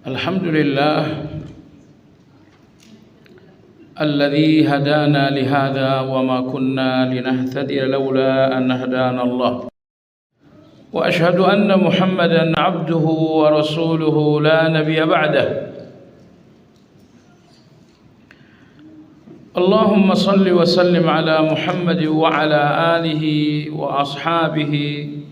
Alhamdulillah alladzi hadana lihada wa ma kunna linahtadiya laula an hadana Allah wa ashhadu anna Muhammadan abduhu wa rasuluhu la nabiyya ba'dah. Allahumma salli wa sallim ala Muhammad wa ala alihi wa ashabihi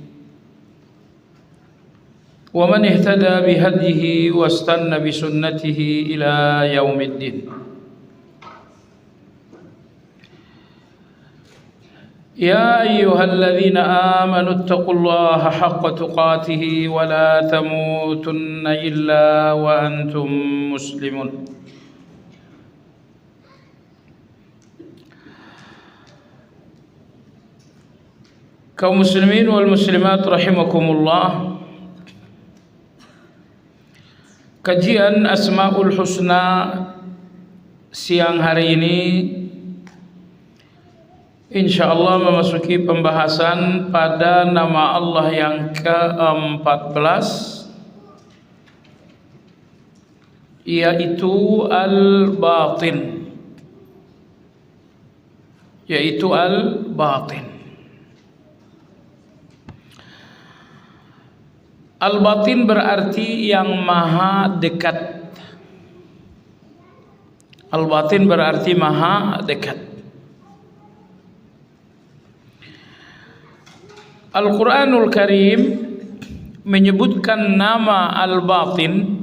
wa man ihtada bihadihi wastanna bisunnatihi ila yaumiddin. Ya ayyuhalladzina amanu taqullaha haqqa tuqatih wa la tamutunna illa wa antum muslimun. Kaum muslimin wal muslimat rahimakumullah. Kajian Asmaul Husna siang hari ini insyaallah memasuki pembahasan pada nama Allah yang ke-14, yaitu Al-Batin. Al-Batin berarti yang maha dekat. Al-Batin berarti maha dekat. Al-Quranul Karim menyebutkan nama Al-Batin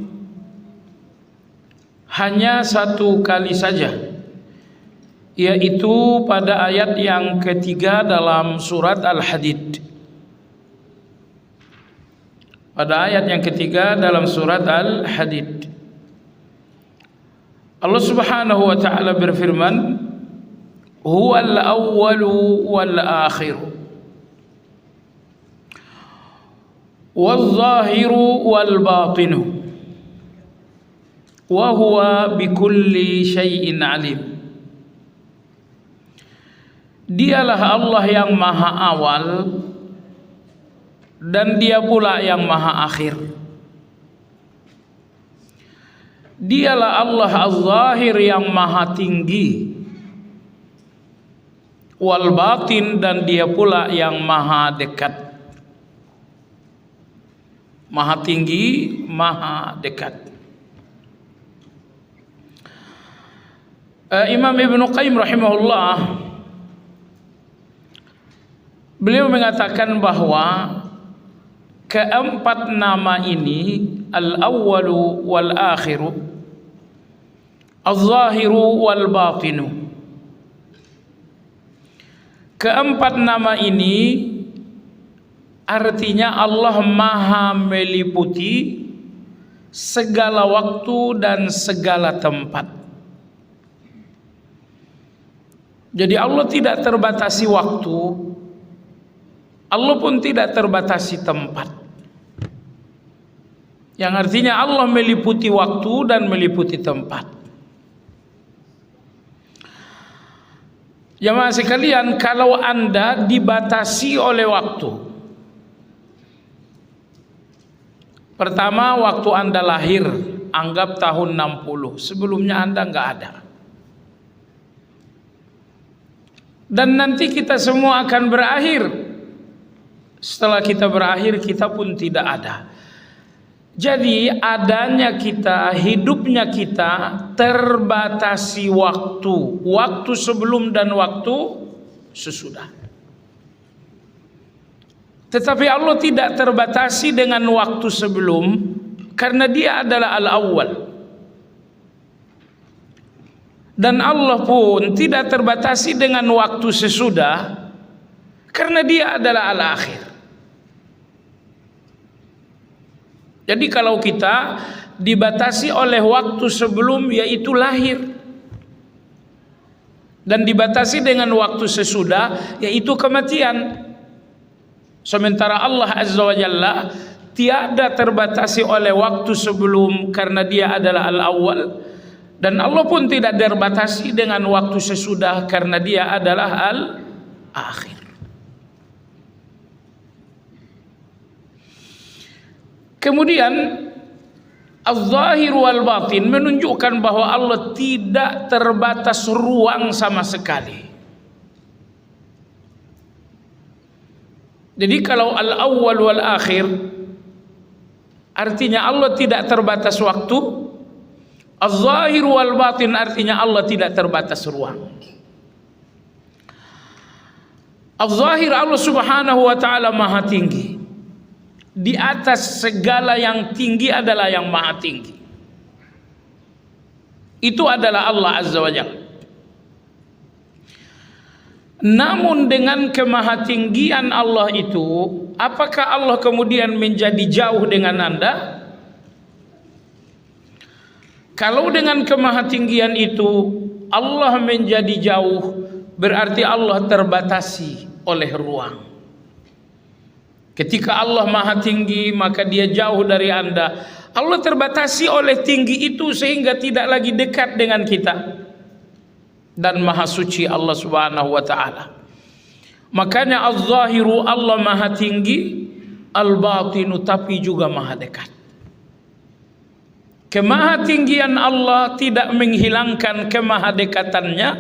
hanya satu kali saja, yaitu pada ayat yang ketiga dalam surat Al-Hadid. Pada ayat yang ketiga dalam surat Al-Hadid, Allah Subhanahu wa taala berfirman, "Huwal awwalu wal akhiru wal zahiru wal batinu wa huwa bikulli syai'in alim." Dialah Allah yang maha awal dan dia pula yang maha akhir. Dialah Allah Az-Zahir yang maha tinggi, wal batin, dan dia pula yang maha dekat. Maha tinggi, maha dekat. Imam Ibnu Qayyim rahimahullah, beliau mengatakan bahwa keempat nama ini, Al-Awwalu wal Akhiru, Al-Zahiru wal Batinu, keempat nama ini artinya Allah maha meliputi segala waktu dan segala tempat. Jadi Allah tidak terbatasi waktu, Allah pun tidak terbatasi tempat. Yang artinya Allah meliputi waktu dan meliputi tempat. Jamaah sekalian, kalau Anda dibatasi oleh waktu, pertama, waktu Anda lahir, anggap tahun 60, sebelumnya Anda nggak ada. Dan nanti kita semua akan berakhir. Setelah kita berakhir, kita pun tidak ada. Jadi adanya kita, hidupnya kita terbatasi waktu. Waktu sebelum dan waktu sesudah. Tetapi Allah tidak terbatasi dengan waktu sebelum, karena dia adalah Al-Awwal. Dan Allah pun tidak terbatasi dengan waktu sesudah, karena dia adalah Al-Akhir. Jadi kalau kita dibatasi oleh waktu sebelum, yaitu lahir, dan dibatasi dengan waktu sesudah, yaitu kematian. Sementara Allah Azza wa Jalla tiada terbatasi oleh waktu sebelum, karena dia adalah Al-Awwal, dan Allah pun tidak terbatasi dengan waktu sesudah, karena dia adalah Al-Akhir. Kemudian Az-zahir wal batin menunjukkan bahwa Allah tidak terbatas ruang sama sekali. Jadi kalau al-awwal wal akhir artinya Allah tidak terbatas waktu, az-zahir wal batin artinya Allah tidak terbatas ruang. Az-zahir Allah Subhanahu wa taala Maha tinggi. Di atas segala yang tinggi adalah yang Maha tinggi. Itu adalah Allah Azza wa Jalla. Namun dengan kemahatinggian Allah itu, apakah Allah kemudian menjadi jauh dengan Anda? Kalau dengan kemahatinggian itu Allah menjadi jauh, berarti Allah terbatasi oleh ruang. Ketika Allah Maha tinggi, maka Dia jauh dari Anda. Allah terbatasi oleh tinggi itu sehingga tidak lagi dekat dengan kita. Dan Maha suci Allah Subhanahu wa taala. Makanya az-zahiru Allah Maha tinggi, al-batinu tapi juga Maha dekat. Kemahatinggian Allah tidak menghilangkan kemahadekatannya,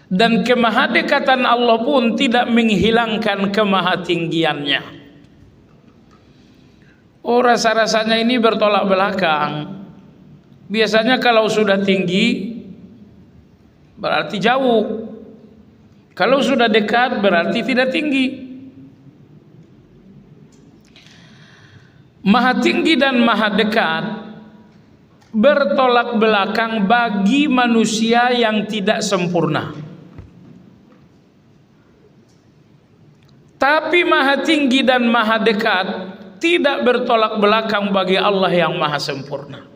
dan kemahadekatan Allah pun tidak menghilangkan kemahatinggiannya. Oh, rasa-rasanya ini bertolak belakang. Biasanya kalau sudah tinggi berarti jauh, kalau sudah dekat berarti tidak tinggi. Maha tinggi dan maha dekat bertolak belakang bagi manusia yang tidak sempurna. Tapi maha tinggi dan maha dekat tidak bertolak belakang bagi Allah yang maha sempurna.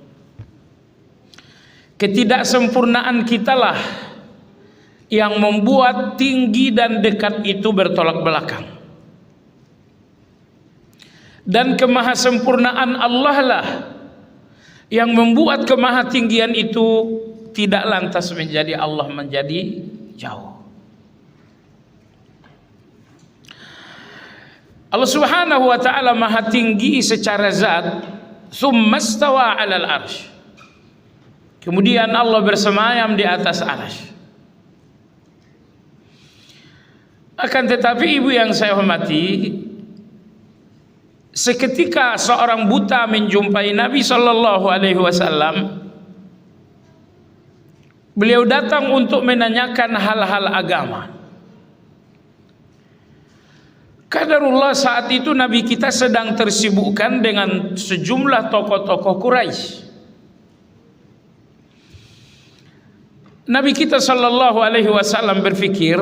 Ketidaksempurnaan kitalah yang membuat tinggi dan dekat itu bertolak belakang. Dan kemahasempurnaan Allah lah yang membuat kemahatinggian itu tidak lantas menjadi Allah menjadi jauh. Allah Subhanahu wa taala Maha tinggi secara zat, tsumma stawa 'alal arsy. Kemudian Allah bersemayam di atas arsy. Akan tetapi ibu yang saya hormati, seketika seorang buta menjumpai Nabi sallallahu alaihi wasallam. Beliau datang untuk menanyakan hal-hal agama. Qadarullah saat itu Nabi kita sedang tersibukkan dengan sejumlah tokoh-tokoh Quraisy. Nabi kita sallallahu alaihi wasallam berpikir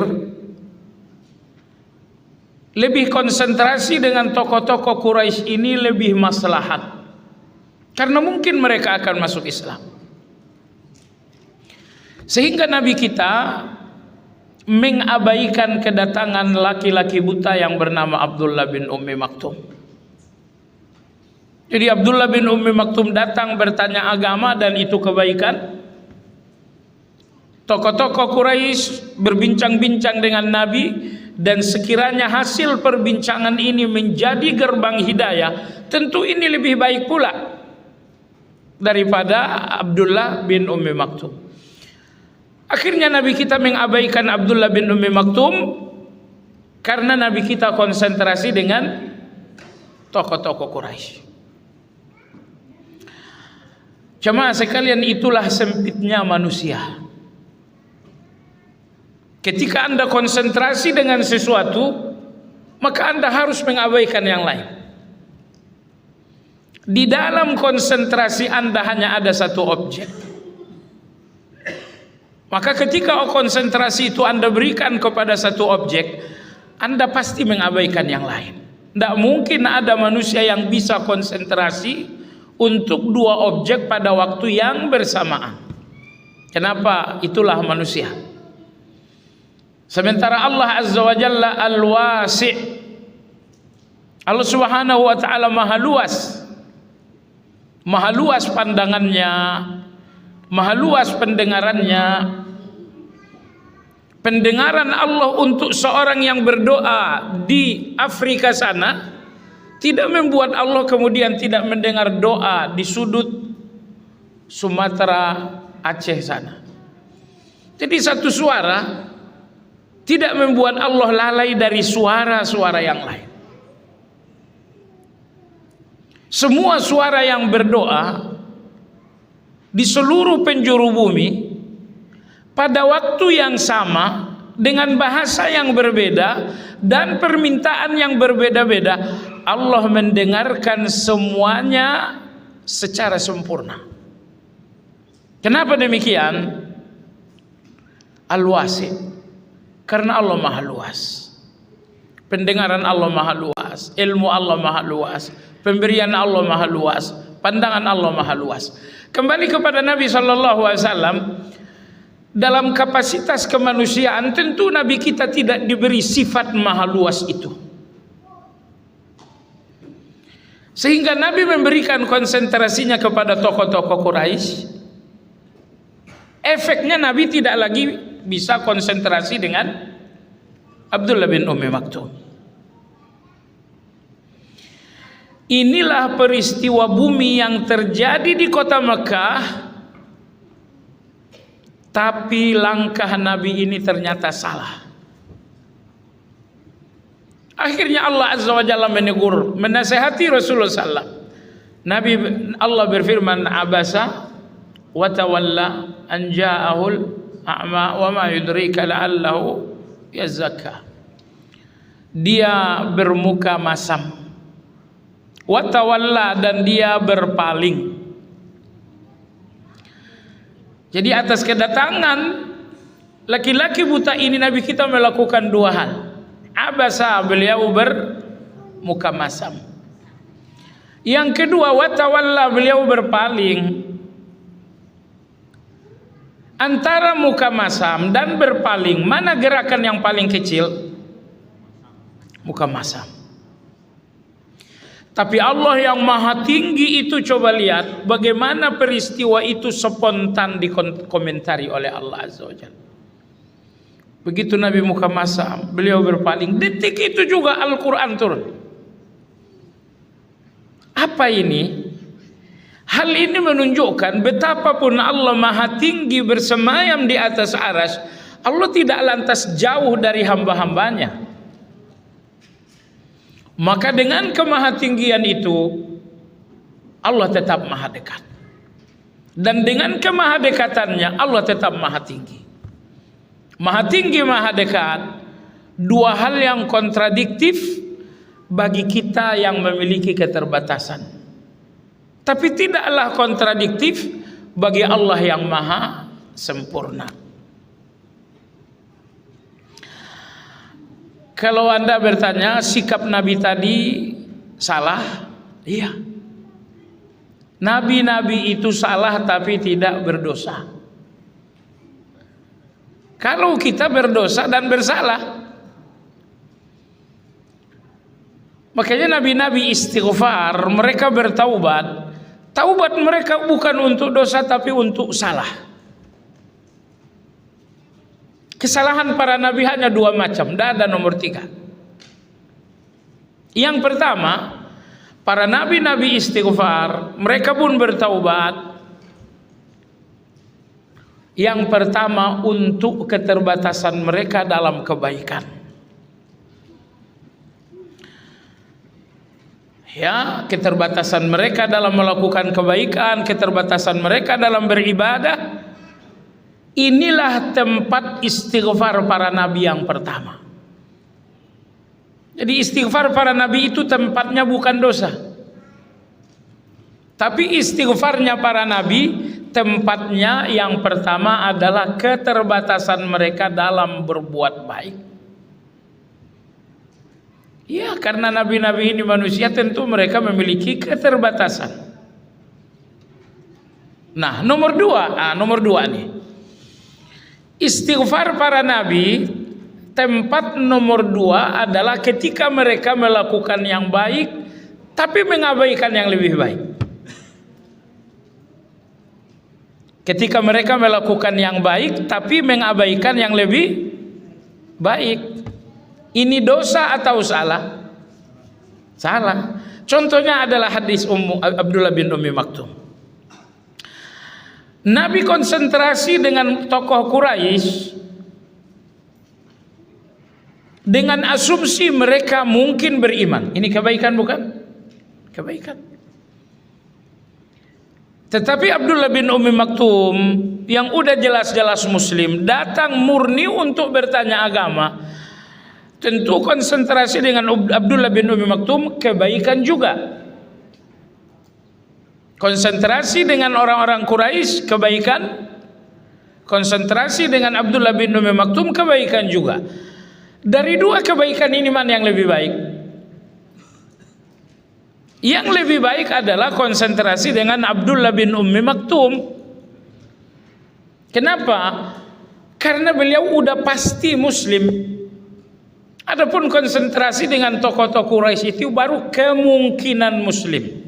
lebih konsentrasi dengan tokoh-tokoh Quraisy ini lebih maslahat, karena mungkin mereka akan masuk Islam. Sehingga Nabi kita mengabaikan kedatangan laki-laki buta yang bernama Abdullah bin Ummi Maktum. Jadi Abdullah bin Ummi Maktum datang bertanya agama, dan itu kebaikan. Tokoh-tokoh Quraisy berbincang-bincang dengan Nabi, dan sekiranya hasil perbincangan ini menjadi gerbang hidayah, tentu ini lebih baik pula daripada Abdullah bin Ummi Maktum. Akhirnya Nabi kita mengabaikan Abdullah bin Ummi Maktum karena Nabi kita konsentrasi dengan tokoh-tokoh Quraisy. Jemaah sekalian, itulah sempitnya manusia. Ketika Anda konsentrasi dengan sesuatu, maka Anda harus mengabaikan yang lain. Di dalam konsentrasi Anda hanya ada satu objek. Maka ketika konsentrasi itu Anda berikan kepada satu objek, Anda pasti mengabaikan yang lain. Tidak mungkin ada manusia yang bisa konsentrasi untuk dua objek pada waktu yang bersamaan. Kenapa? Itulah manusia. Sementara Allah Azza wa Jalla Al-Wasi', Allah Subhanahu wa taala Maha luas. Maha luas pandangannya, maha luas pendengarannya. Pendengaran Allah untuk seorang yang berdoa di Afrika sana tidak membuat Allah kemudian tidak mendengar doa di sudut Sumatera, Aceh sana. Jadi satu suara tidak membuat Allah lalai dari suara-suara yang lain. Semua suara yang berdoa di seluruh penjuru bumi pada waktu yang sama dengan bahasa yang berbeda dan permintaan yang berbeda-beda, Allah mendengarkan semuanya secara sempurna. Kenapa demikian? Al-Wasi', karena Allah maha luas. Pendengaran Allah maha luas, ilmu Allah maha luas, pemberian Allah maha luas, pandangan Allah maha luas. Kembali kepada Nabi SAW, dalam kapasitas kemanusiaan tentu Nabi kita tidak diberi sifat maha luas itu, sehingga Nabi memberikan konsentrasinya kepada tokoh-tokoh Quraisy. Efeknya Nabi tidak lagi bisa konsentrasi dengan Abdullah bin Ummi Maktum. Inilah peristiwa bumi yang terjadi di kota Mekah, tapi langkah Nabi ini ternyata salah. Akhirnya Allah Azza wa Jalla menegur, menasihati Rasulullah SAW. Nabi, Allah berfirman, abasa wa tawalla an ja'ahul a'ma wa ma yudrika la'allahu yazakka. Dia bermuka masam, wa tawalla, dan dia berpaling. Jadi atas kedatangan laki-laki buta ini Nabi kita melakukan dua hal. Abasa, beliau bermuka masam. Yang kedua, wa tawalla, beliau berpaling. Antara muka masam dan berpaling, mana gerakan yang paling kecil? Muka masam. Tapi Allah yang maha tinggi itu, coba lihat bagaimana peristiwa itu spontan dikomentari oleh Allah Azza wa Jalla. Begitu Nabi muka masam, beliau berpaling, detik itu juga Al-Quran turun. Apa ini? Hal ini menunjukkan betapapun Allah maha tinggi bersemayam di atas arsy, Allah tidak lantas jauh dari hamba-hambanya. Maka dengan kemahatinggian itu Allah tetap maha dekat, dan dengan kemahadekatannya Allah tetap maha tinggi. Maha tinggi, maha dekat, dua hal yang kontradiktif bagi kita yang memiliki keterbatasan. Tapi tidaklah kontradiktif bagi Allah yang maha sempurna. Kalau Anda bertanya sikap Nabi tadi salah, iya. Nabi-nabi itu salah tapi tidak berdosa. Kalau kita berdosa dan bersalah, makanya nabi-nabi istighfar, mereka bertaubat. Taubat mereka bukan untuk dosa tapi untuk salah. Kesalahan para nabi hanya dua macam, tidak ada nomor tiga. Yang pertama, para nabi-nabi istighfar, mereka pun bertaubat. Yang pertama untuk keterbatasan mereka dalam kebaikan. Ya, keterbatasan mereka dalam melakukan kebaikan, keterbatasan mereka dalam beribadah. Inilah tempat istighfar para nabi yang pertama. Jadi istighfar para nabi itu tempatnya bukan dosa, tapi istighfarnya para nabi tempatnya yang pertama adalah keterbatasan mereka dalam berbuat baik. Ya, karena nabi-nabi ini manusia, tentu mereka memiliki keterbatasan. Nah, nomor dua nih. Istighfar para nabi, tempat nomor dua adalah ketika mereka melakukan yang baik, tapi mengabaikan yang lebih baik. Ketika mereka melakukan yang baik, tapi mengabaikan yang lebih baik. Ini dosa atau salah? Salah. Contohnya adalah hadis Abdullah bin Ummi Maktum. Nabi konsentrasi dengan tokoh Quraisy dengan asumsi mereka mungkin beriman. Ini kebaikan bukan? Kebaikan. Tetapi Abdullah bin Ummi Maktum yang udah jelas-jelas muslim datang murni untuk bertanya agama. Tentu konsentrasi dengan Abdullah bin Ummi Maktum kebaikan juga. Konsentrasi dengan orang-orang Quraisy kebaikan. Konsentrasi dengan Abdullah bin Ummi Maktum kebaikan juga. Dari dua kebaikan ini mana yang lebih baik? Yang lebih baik adalah konsentrasi dengan Abdullah bin Ummi Maktum. Kenapa? Karena beliau udah pasti muslim. Adapun konsentrasi dengan tokoh-tokoh Quraisy itu baru kemungkinan muslim.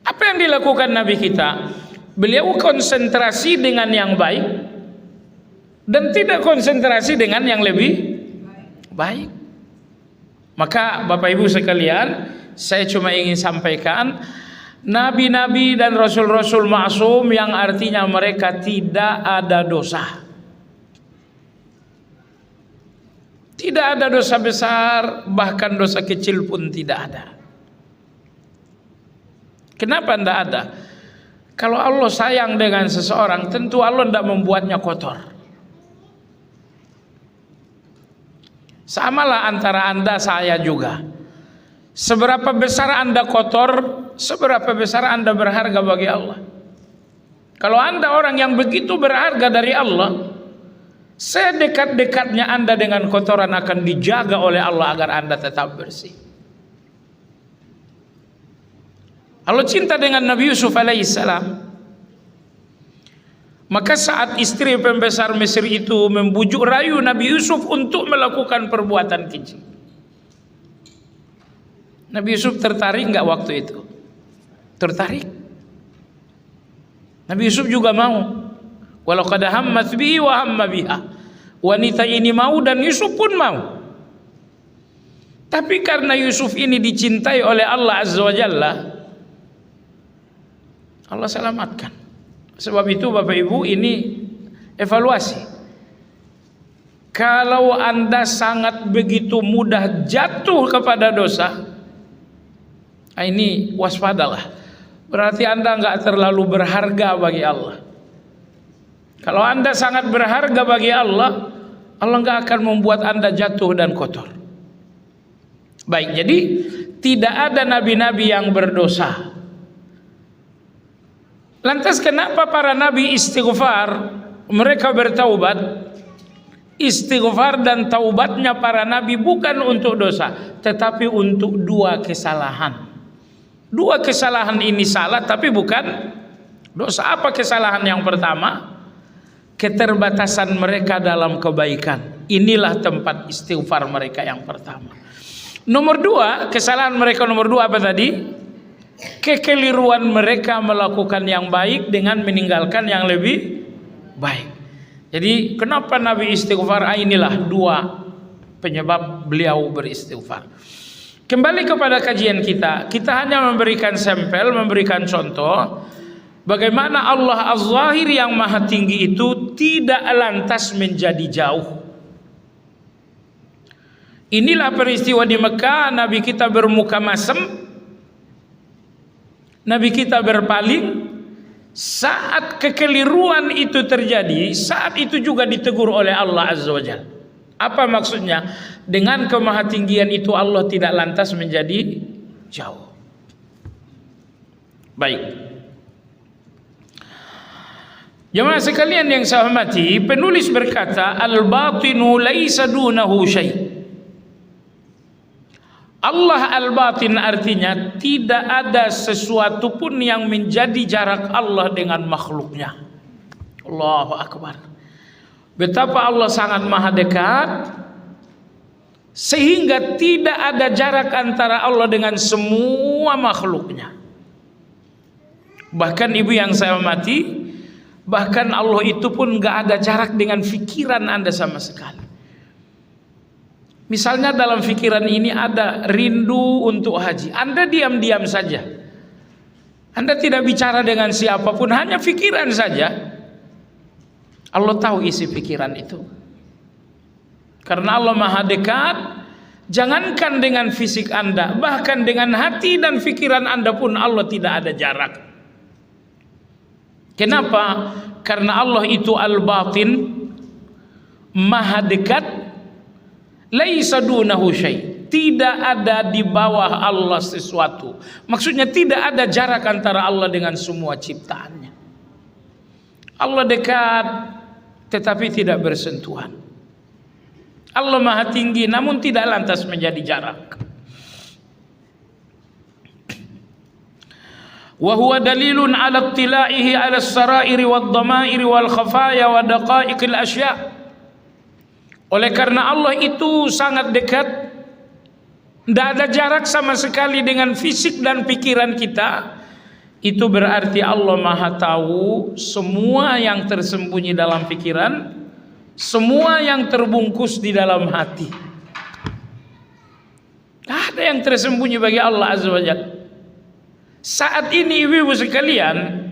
Apa yang dilakukan Nabi kita? Beliau konsentrasi dengan yang baik dan tidak konsentrasi dengan yang lebih baik. Maka Bapak Ibu sekalian, saya cuma ingin sampaikan nabi-nabi dan rasul-rasul maksum yang artinya mereka tidak ada dosa. Tidak ada dosa besar, bahkan dosa kecil pun tidak ada. Kenapa tidak ada? Kalau Allah sayang dengan seseorang, tentu Allah tidak membuatnya kotor. Samalah antara Anda saya juga. Seberapa besar Anda kotor, seberapa besar Anda berharga bagi Allah. Kalau Anda orang yang begitu berharga dari Allah, sedekat-dekatnya Anda dengan kotoran akan dijaga oleh Allah agar Anda tetap bersih. Allah cinta dengan Nabi Yusuf alaihissalam. Maka saat istri pembesar Mesir itu membujuk rayu Nabi Yusuf untuk melakukan perbuatan keji, Nabi Yusuf tertarik nggak waktu itu? Tertarik. Nabi Yusuf juga mau. Walau qad hammat bihi wa hamma biha. Wanita ini mau dan Yusuf pun mau. Tapi karena Yusuf ini dicintai oleh Allah Azza wa Jalla, Allah selamatkan. Sebab itu Bapak Ibu, ini evaluasi. Kalau Anda sangat begitu mudah jatuh kepada dosa, ini waspadalah. Berarti Anda nggak terlalu berharga bagi Allah. Kalau Anda sangat berharga bagi Allah, Allah nggak akan membuat Anda jatuh dan kotor. Baik, jadi tidak ada nabi-nabi yang berdosa. Lantas kenapa para nabi istighfar? Mereka bertaubat. Istighfar dan taubatnya para nabi bukan untuk dosa, tetapi untuk dua kesalahan. Dua kesalahan ini salah tapi bukan dosa. Apa kesalahan yang pertama? Keterbatasan mereka dalam kebaikan. Inilah tempat istighfar mereka yang pertama. Nomor dua, kesalahan mereka nomor dua apa tadi? Kekeliruan mereka melakukan yang baik dengan meninggalkan yang lebih baik. Jadi kenapa Nabi istighfar? Inilah dua penyebab beliau beristighfar. Kembali kepada kajian kita, kita hanya memberikan sampel, memberikan contoh bagaimana Allah Az-Zahir yang maha tinggi itu tidak lantas menjadi jauh. Inilah peristiwa di Mekah, Nabi kita bermuka masam, Nabi kita berpaling. Saat kekeliruan itu terjadi, saat itu juga ditegur oleh Allah Azza wa Jalla. Apa maksudnya? Dengan kemahatinggian itu Allah tidak lantas menjadi jauh. Baik. Jemaah sekalian yang saya hormati, penulis berkata, al-batinu laisa dunahu syai'. Allah al-batin artinya tidak ada sesuatu pun yang menjadi jarak Allah dengan makhluknya. Allahu Akbar. Betapa Allah sangat maha dekat, sehingga tidak ada jarak antara Allah dengan semua makhluknya. Bahkan ibu yang saya hormati, bahkan Allah itu pun gak ada jarak dengan fikiran Anda sama sekali. Misalnya dalam pikiran ini ada rindu untuk haji, Anda diam-diam saja, Anda tidak bicara dengan siapapun, hanya pikiran saja. Allah tahu isi pikiran itu, karena Allah maha dekat. Jangankan dengan fisik Anda, bahkan dengan hati dan pikiran Anda pun Allah tidak ada jarak. Kenapa? Karena Allah itu al-batin, maha dekat, laisa dunahu syai'. Tidak ada di bawah Allah sesuatu. Maksudnya tidak ada jarak antara Allah dengan semua ciptaannya. Allah dekat tetapi tidak bersentuhan. Allah maha tinggi namun tidak lantas menjadi jarak. Wa huwa dalilun ala ittila'ihi ala as-sara'iri wad-dhama'iri wal khafaya wa daqa'iqil asya'. Oleh karena Allah itu sangat dekat, tidak ada jarak sama sekali dengan fisik dan pikiran kita, itu berarti Allah maha tahu semua yang tersembunyi dalam pikiran, semua yang terbungkus di dalam hati. Tidak ada yang tersembunyi bagi Allah Azza wa Jalla. Saat ini ibu-ibu sekalian,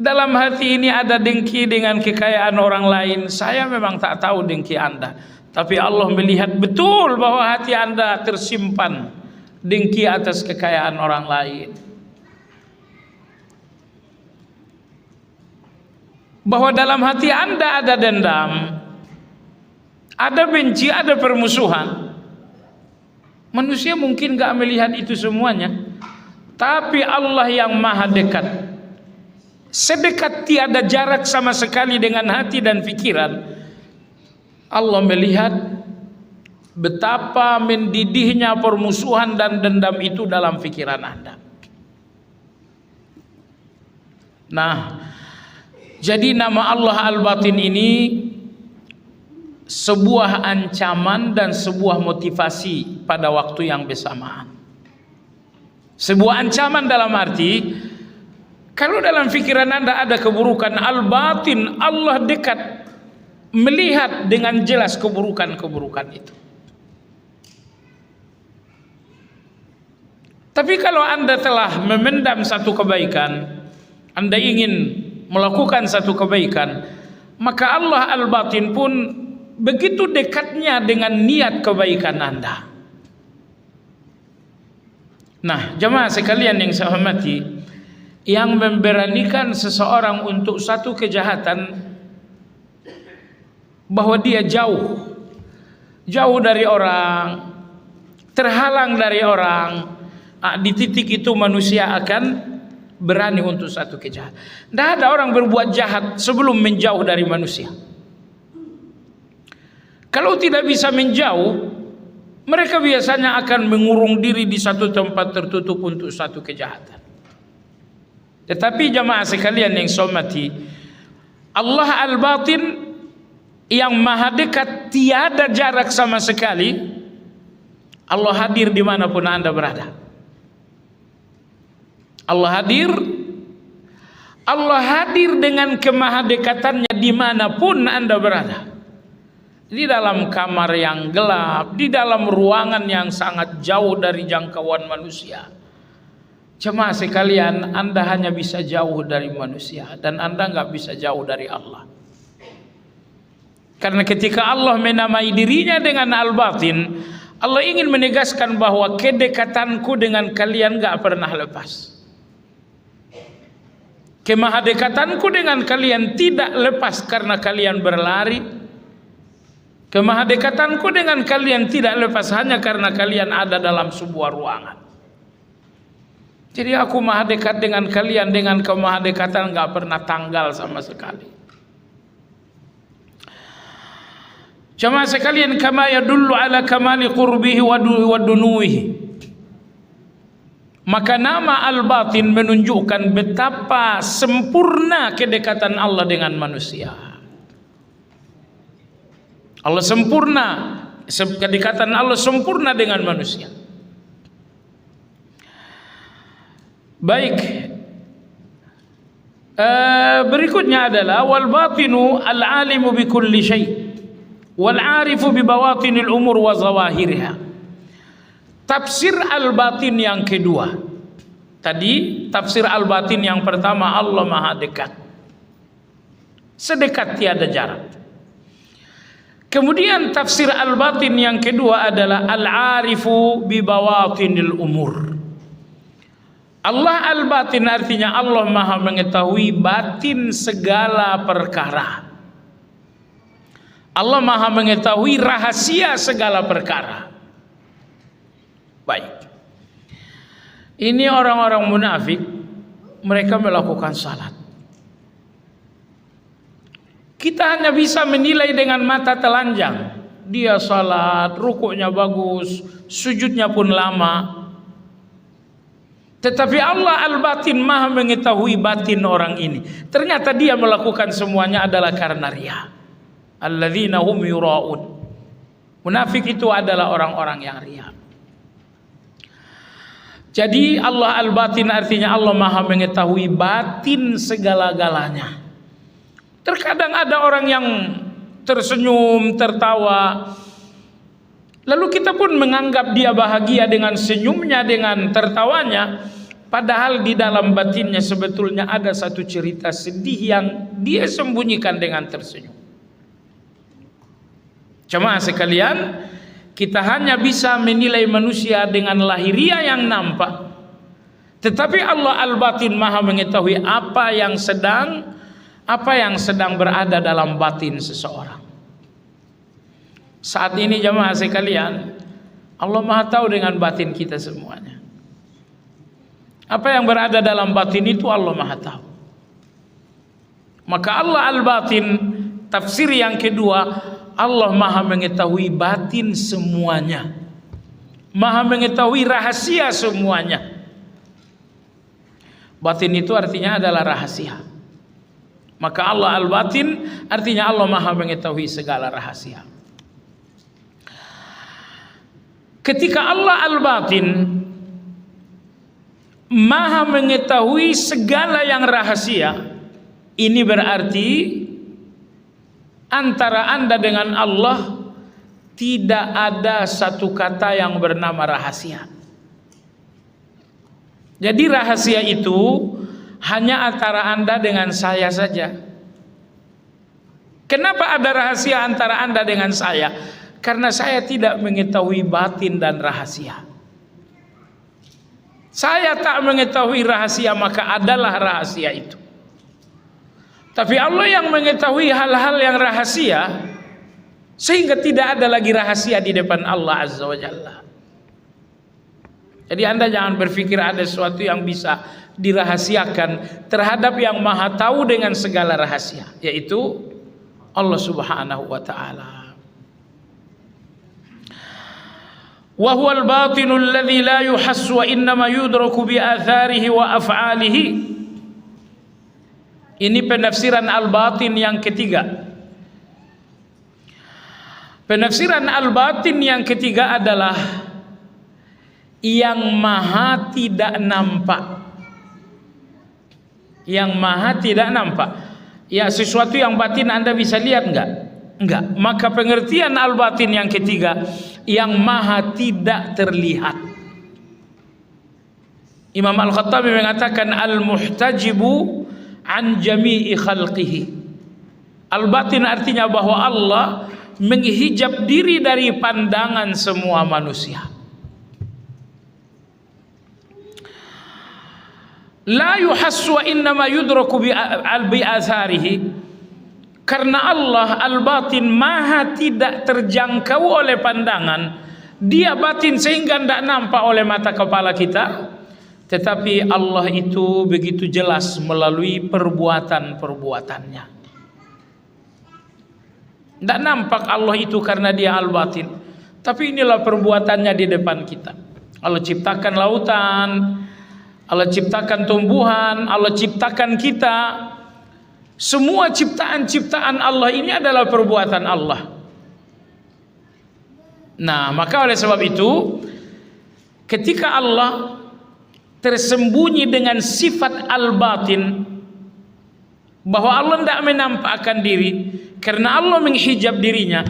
dalam hati ini ada dengki dengan kekayaan orang lain. Saya memang tak tahu dengki Anda, tapi Allah melihat betul bahwa hati Anda tersimpan dengki atas kekayaan orang lain. Bahwa dalam hati Anda ada dendam, ada benci, ada permusuhan. Manusia mungkin gak melihat itu semuanya, tapi Allah yang maha dekat, sedekat tiada jarak sama sekali dengan hati dan pikiran, Allah melihat betapa mendidihnya permusuhan dan dendam itu dalam pikiran Anda. Nah, jadi nama Allah Al-Batin ini sebuah ancaman dan sebuah motivasi pada waktu yang bersamaan. Sebuah ancaman dalam arti, kalau dalam pikiran Anda ada keburukan, al-batin, Allah dekat, melihat dengan jelas keburukan-keburukan itu. Tapi kalau Anda telah memendam satu kebaikan, Anda ingin melakukan satu kebaikan, maka Allah al-batin pun begitu dekatnya dengan niat kebaikan Anda. Nah, jemaah sekalian yang saya hormati, yang memberanikan seseorang untuk satu kejahatan, bahwa dia jauh dari orang, terhalang dari orang, di titik itu manusia akan berani untuk satu kejahatan. Tidak ada orang berbuat jahat sebelum menjauh dari manusia. Kalau tidak bisa menjauh, mereka biasanya akan mengurung diri di satu tempat tertutup untuk satu kejahatan. Tetapi jamaah sekalian yang saya hormati, Allah al-batin yang maha dekat, tiada jarak sama sekali, Allah hadir dimanapun Anda berada. Allah hadir dengan kemahadekatannya dimanapun Anda berada. Di dalam kamar yang gelap, di dalam ruangan yang sangat jauh dari jangkauan manusia. Jemaah sekalian, Anda hanya bisa jauh dari manusia, dan Anda nggak bisa jauh dari Allah. Karena ketika Allah menamai dirinya dengan al-batin, Allah ingin menegaskan bahwa kedekatanku dengan kalian nggak pernah lepas. Kemahadekatanku dengan kalian tidak lepas karena kalian berlari. Kemahadekatanku dengan kalian tidak lepas hanya karena kalian ada dalam sebuah ruangan. Jadi aku maha dekat dengan kalian, dengan kemahadekatan gak pernah tanggal sama sekali. Jamaah sekalian, kama yadullu ala kamali qurbihi wa dunuwihi. Maka nama al-batin menunjukkan betapa sempurna kedekatan Allah dengan manusia. Allah sempurna, kedekatan Allah sempurna dengan manusia. Baik, berikutnya adalah wal batinu al alimu bi kulli syai wal 'arifu bi bawatinil umur wa zawahiriha. Tafsir al-batin yang kedua. Tadi tafsir al-batin yang pertama, Allah Maha dekat. Sedekat tiada jarak. Kemudian tafsir al-batin yang kedua adalah al-'arifu bi bawatinil umur. Allah al-batin artinya Allah Maha mengetahui batin segala perkara. Allah Maha mengetahui rahasia segala perkara. Baik. Ini orang-orang munafik, mereka melakukan salat. Kita hanya bisa menilai dengan mata telanjang. Dia salat, rukuknya bagus, sujudnya pun lama. Tetapi Allah al-batin Maha mengetahui batin orang ini. Ternyata dia melakukan semuanya adalah karena riya. Alladzina hum yura'un. Munafik itu adalah orang-orang yang riya. Jadi Allah al-batin artinya Allah Maha mengetahui batin segala-galanya. Terkadang ada orang yang tersenyum, tertawa, lalu kita pun menganggap dia bahagia dengan senyumnya, dengan tertawanya, padahal di dalam batinnya sebetulnya ada satu cerita sedih yang dia sembunyikan dengan tersenyum. Jemaah sekalian, kita hanya bisa menilai manusia dengan lahiriah yang nampak, tetapi Allah al-batin Maha mengetahui apa yang sedang berada dalam batin seseorang. Saat ini jemaah sekalian, Allah Maha tahu dengan batin kita semuanya. Apa yang berada dalam batin itu Allah Maha tahu. Maka Allah al-batin, tafsir yang kedua, Allah Maha mengetahui batin semuanya, Maha mengetahui rahasia semuanya. Batin itu artinya adalah rahasia. Maka Allah al-batin artinya Allah Maha mengetahui segala rahasia. Ketika Allah al-batin Maha mengetahui segala yang rahasia, ini berarti antara Anda dengan Allah tidak ada satu kata yang bernama rahasia. Jadi rahasia itu hanya antara Anda dengan saya saja. Kenapa ada rahasia antara Anda dengan saya? Karena saya tidak mengetahui batin dan rahasia. Saya tak mengetahui rahasia, maka adalah rahasia itu. Tapi Allah yang mengetahui hal-hal yang rahasia, sehingga tidak ada lagi rahasia di depan Allah Azza wa Jalla. Jadi Anda jangan berpikir ada sesuatu yang bisa dirahasiakan terhadap yang Maha tahu dengan segala rahasia, yaitu Allah Subhanahu wa taala. Wa huwal batinul ladzi la yuhassu wa innama yudraku bi atharihi wa af'alihi. Ini penafsiran al-batin yang ketiga. Penafsiran al-batin yang ketiga adalah yang maha tidak nampak. Yang maha tidak nampak. Ya, sesuatu yang batin Anda bisa lihat enggak? Enggak. Maka pengertian al-batin yang ketiga, yang maha tidak terlihat. Imam Al-Khattabi mengatakan al-muhtajibu an jami'i khalqihi. Al-batin artinya bahwa Allah menghijab diri dari pandangan semua manusia. La yuhassu wa innama yudraku bi atharihi. Karena Allah al-batin maha tidak terjangkau oleh pandangan. Dia batin sehingga tidak nampak oleh mata kepala kita. Tetapi Allah itu begitu jelas melalui perbuatan-perbuatannya. Tidak nampak Allah itu karena dia al-batin. Tapi inilah perbuatannya di depan kita. Allah ciptakan lautan, Allah ciptakan tumbuhan, Allah ciptakan kita. Semua ciptaan-ciptaan Allah ini adalah perbuatan Allah. Nah, maka oleh sebab itu, ketika Allah tersembunyi dengan sifat al-batin, bahwa Allah tidak menampakkan diri karena Allah menghijab dirinya,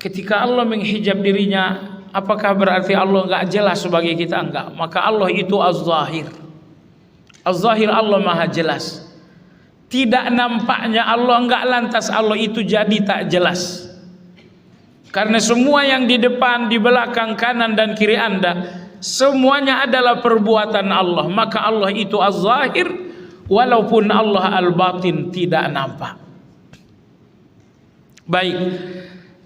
Ketika Allah menghijab dirinya, apakah berarti Allah enggak jelas sebagai kita? Enggak. Maka Allah itu az-zahir. Az-zahir, Allah maha jelas. Tidak nampaknya Allah, enggak lantas Allah itu jadi tak jelas. Karena semua yang di depan, di belakang, kanan dan kiri Anda, semuanya adalah perbuatan Allah. Maka Allah itu az-zahir, walaupun Allah al-batin tidak nampak. Baik.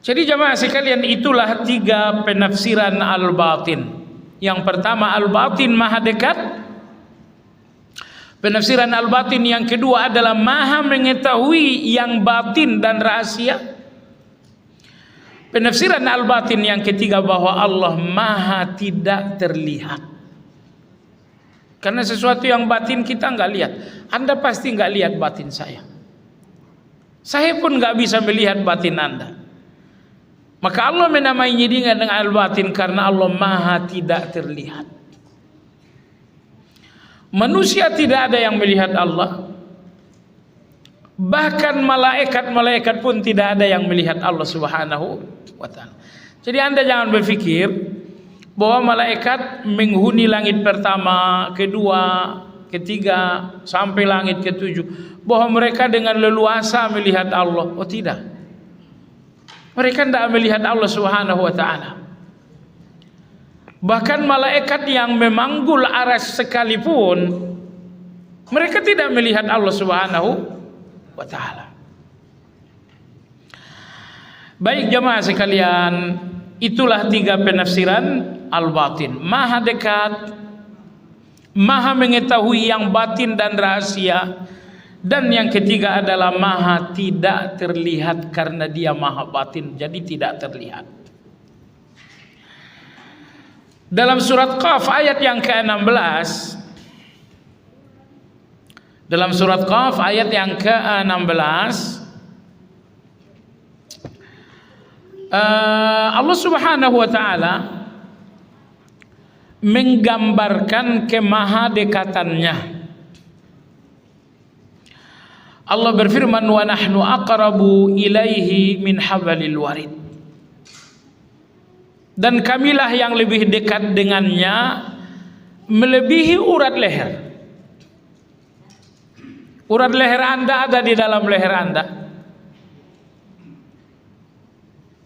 Jadi jamaah sekalian, itulah 3 penafsiran al-batin. Yang pertama, al-batin maha dekat. Penafsiran al-batin yang kedua adalah maha mengetahui yang batin dan rahasia. Penafsiran al-batin yang ketiga bahwa Allah maha tidak terlihat. Karena sesuatu yang batin kita nggak lihat. Anda pasti nggak lihat batin saya. Saya pun nggak bisa melihat batin Anda. Maka Allah menamainya dengan al-batin karena Allah maha tidak terlihat. Manusia tidak ada yang melihat Allah. Bahkan malaikat-malaikat pun tidak ada yang melihat Allah Subhanahu wa ta'ala. Jadi Anda jangan berpikir bahwa malaikat menghuni langit pertama, kedua, ketiga, sampai langit ketujuh, bahwa mereka dengan leluasa melihat Allah. Oh tidak. Mereka tidak melihat Allah Subhanahu wa ta'ala. Bahkan malaikat yang memanggul aras sekalipun, mereka tidak melihat Allah Subhanahu wa ta'ala. Baik jemaah sekalian, itulah 3 penafsiran al-batin. Maha dekat, maha mengetahui yang batin dan rahasia, dan yang ketiga adalah maha tidak terlihat karena dia maha batin, jadi tidak terlihat. Dalam surat Qaf ayat yang ke-16, dalam surat Qaf ayat yang ke-16, Allah Subhanahu wa ta'ala menggambarkan kemahadekatannya. Allah berfirman, wa nahnu aqrabu ilaihi min hablil warid. Dan kamilah yang lebih dekat dengannya melebihi urat leher. Urat leher Anda ada di dalam leher Anda.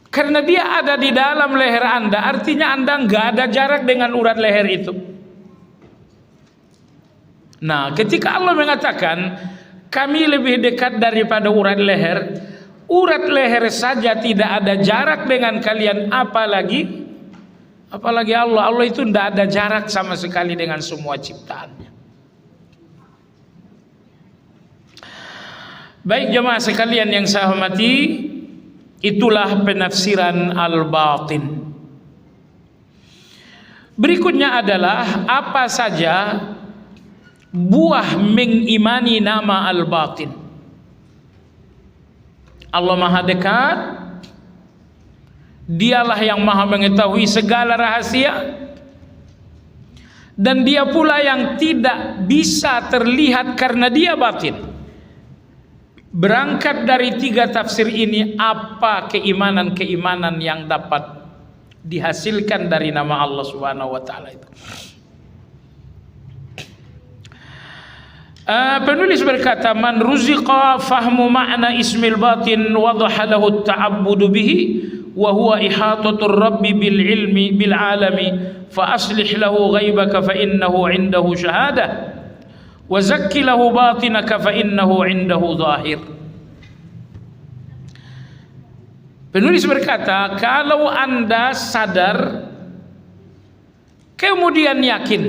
Karena dia ada di dalam leher Anda, artinya Anda nggak ada jarak dengan urat leher itu. Nah, ketika Allah mengatakan kami lebih dekat daripada urat leher saja tidak ada jarak dengan kalian, apalagi Allah. Allah itu tidak ada jarak sama sekali dengan semua ciptaannya. Baik jemaah sekalian yang saya hormati, itulah penafsiran al-batin. Berikutnya adalah apa saja buah mengimani nama al-batin. Allah maha dekat, dialah yang maha mengetahui segala rahasia, dan dia pula yang tidak bisa terlihat karena dia batin. Berangkat dari 3 tafsir ini, apa keimanan-keimanan yang dapat dihasilkan dari nama Allah Subhanahu wa ta'ala itu? Penulis berkata, man ruziqa fahmu ma'na ismil batin wadaha lahu at-ta'abbudu bihi wa huwa ihatatur rabbi bil ilmi bil alami fa aslih lahu ghaibaka fa innahu indahu syahadah wa zakki lahu batinaka fa innahu indahu zahir. Penulis berkata, kalau Anda sadar kemudian yakin,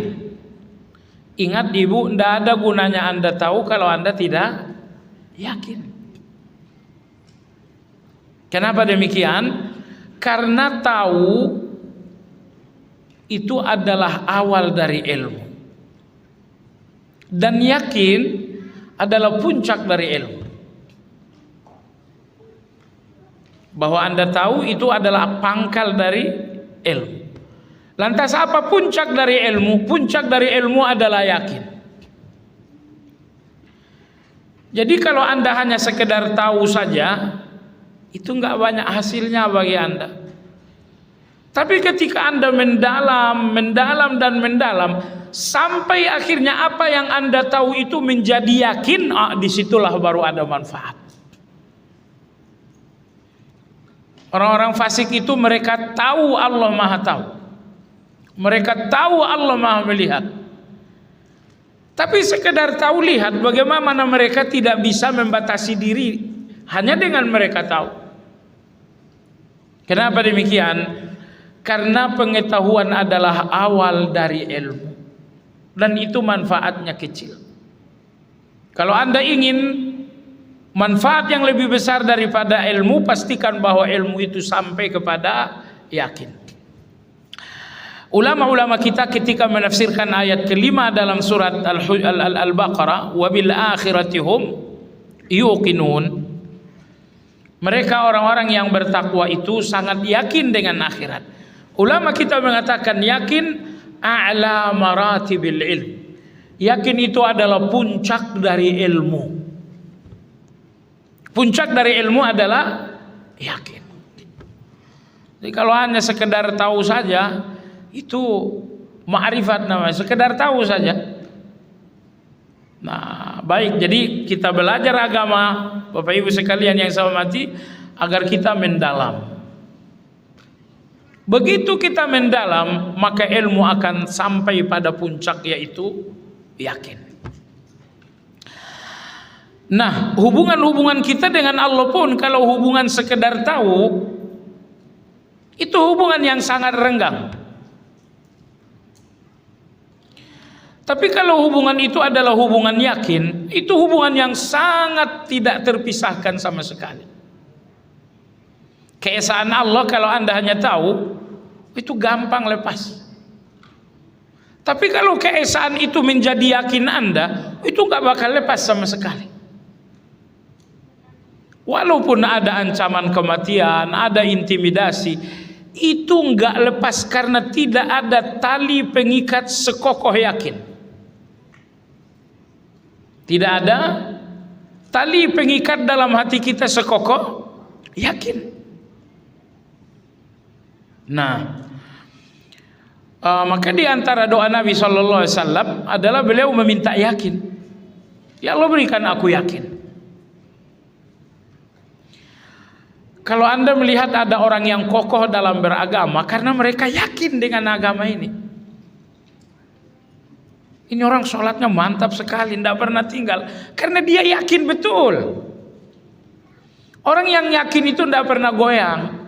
ingat ibu, tidak ada gunanya Anda tahu kalau Anda tidak yakin. Kenapa demikian? Karena tahu itu adalah awal dari ilmu, dan yakin adalah puncak dari ilmu. Bahwa Anda tahu itu adalah pangkal dari ilmu. Lantas apa puncak dari ilmu? Puncak dari ilmu adalah yakin. Jadi kalau Anda hanya sekedar tahu saja, itu nggak banyak hasilnya bagi Anda. Tapi ketika Anda mendalam dan mendalam, sampai akhirnya apa yang Anda tahu itu menjadi yakin, disitulah baru ada manfaat. Orang-orang fasik itu mereka tahu Allah Maha tahu, mereka tahu Allah Maha melihat, tapi sekedar tahu lihat, bagaimana mereka tidak bisa membatasi diri hanya dengan mereka tahu. Kenapa demikian? Karena pengetahuan adalah awal dari ilmu, dan itu manfaatnya kecil. Kalau Anda ingin manfaat yang lebih besar daripada ilmu, pastikan bahwa ilmu itu sampai kepada yakin. Ulama-ulama kita ketika menafsirkan ayat kelima dalam surat Al-Baqarah, wabil akhirati hum yuqinun, mereka orang-orang yang bertakwa itu sangat yakin dengan akhirat. Ulama kita mengatakan yakin a'la maratibil ilm, yakin itu adalah puncak dari ilmu. Puncak dari ilmu adalah yakin. Jadi kalau hanya sekedar tahu saja, itu ma'rifat namanya, sekedar tahu saja. Nah, baik, jadi kita belajar agama, Bapak Ibu sekalian yang saya hormati, agar kita mendalam. Begitu kita mendalam, maka ilmu akan sampai pada puncak, yaitu yakin. Nah, hubungan-hubungan kita dengan Allah pun, kalau hubungan sekedar tahu, itu hubungan yang sangat renggang. Tapi kalau hubungan itu adalah hubungan yakin, itu hubungan yang sangat tidak terpisahkan sama sekali. Keesaan Allah kalau Anda hanya tahu, itu gampang lepas. Tapi kalau keesaan itu menjadi yakin Anda, itu nggak bakal lepas sama sekali. Walaupun ada ancaman kematian, ada intimidasi, itu nggak lepas karena tidak ada tali pengikat sekokoh yakin. Tidak ada tali pengikat dalam hati kita sekokoh yakin. Nah, maka di antara doa Nabi Sallallahu Alaihi Wasallam adalah beliau meminta yakin. Ya Allah, berikan aku yakin. Kalau Anda melihat ada orang yang kokoh dalam beragama karena mereka yakin dengan agama ini. Ini orang sholatnya mantap sekali, tidak pernah tinggal, karena dia yakin betul. Orang yang yakin itu tidak pernah goyang.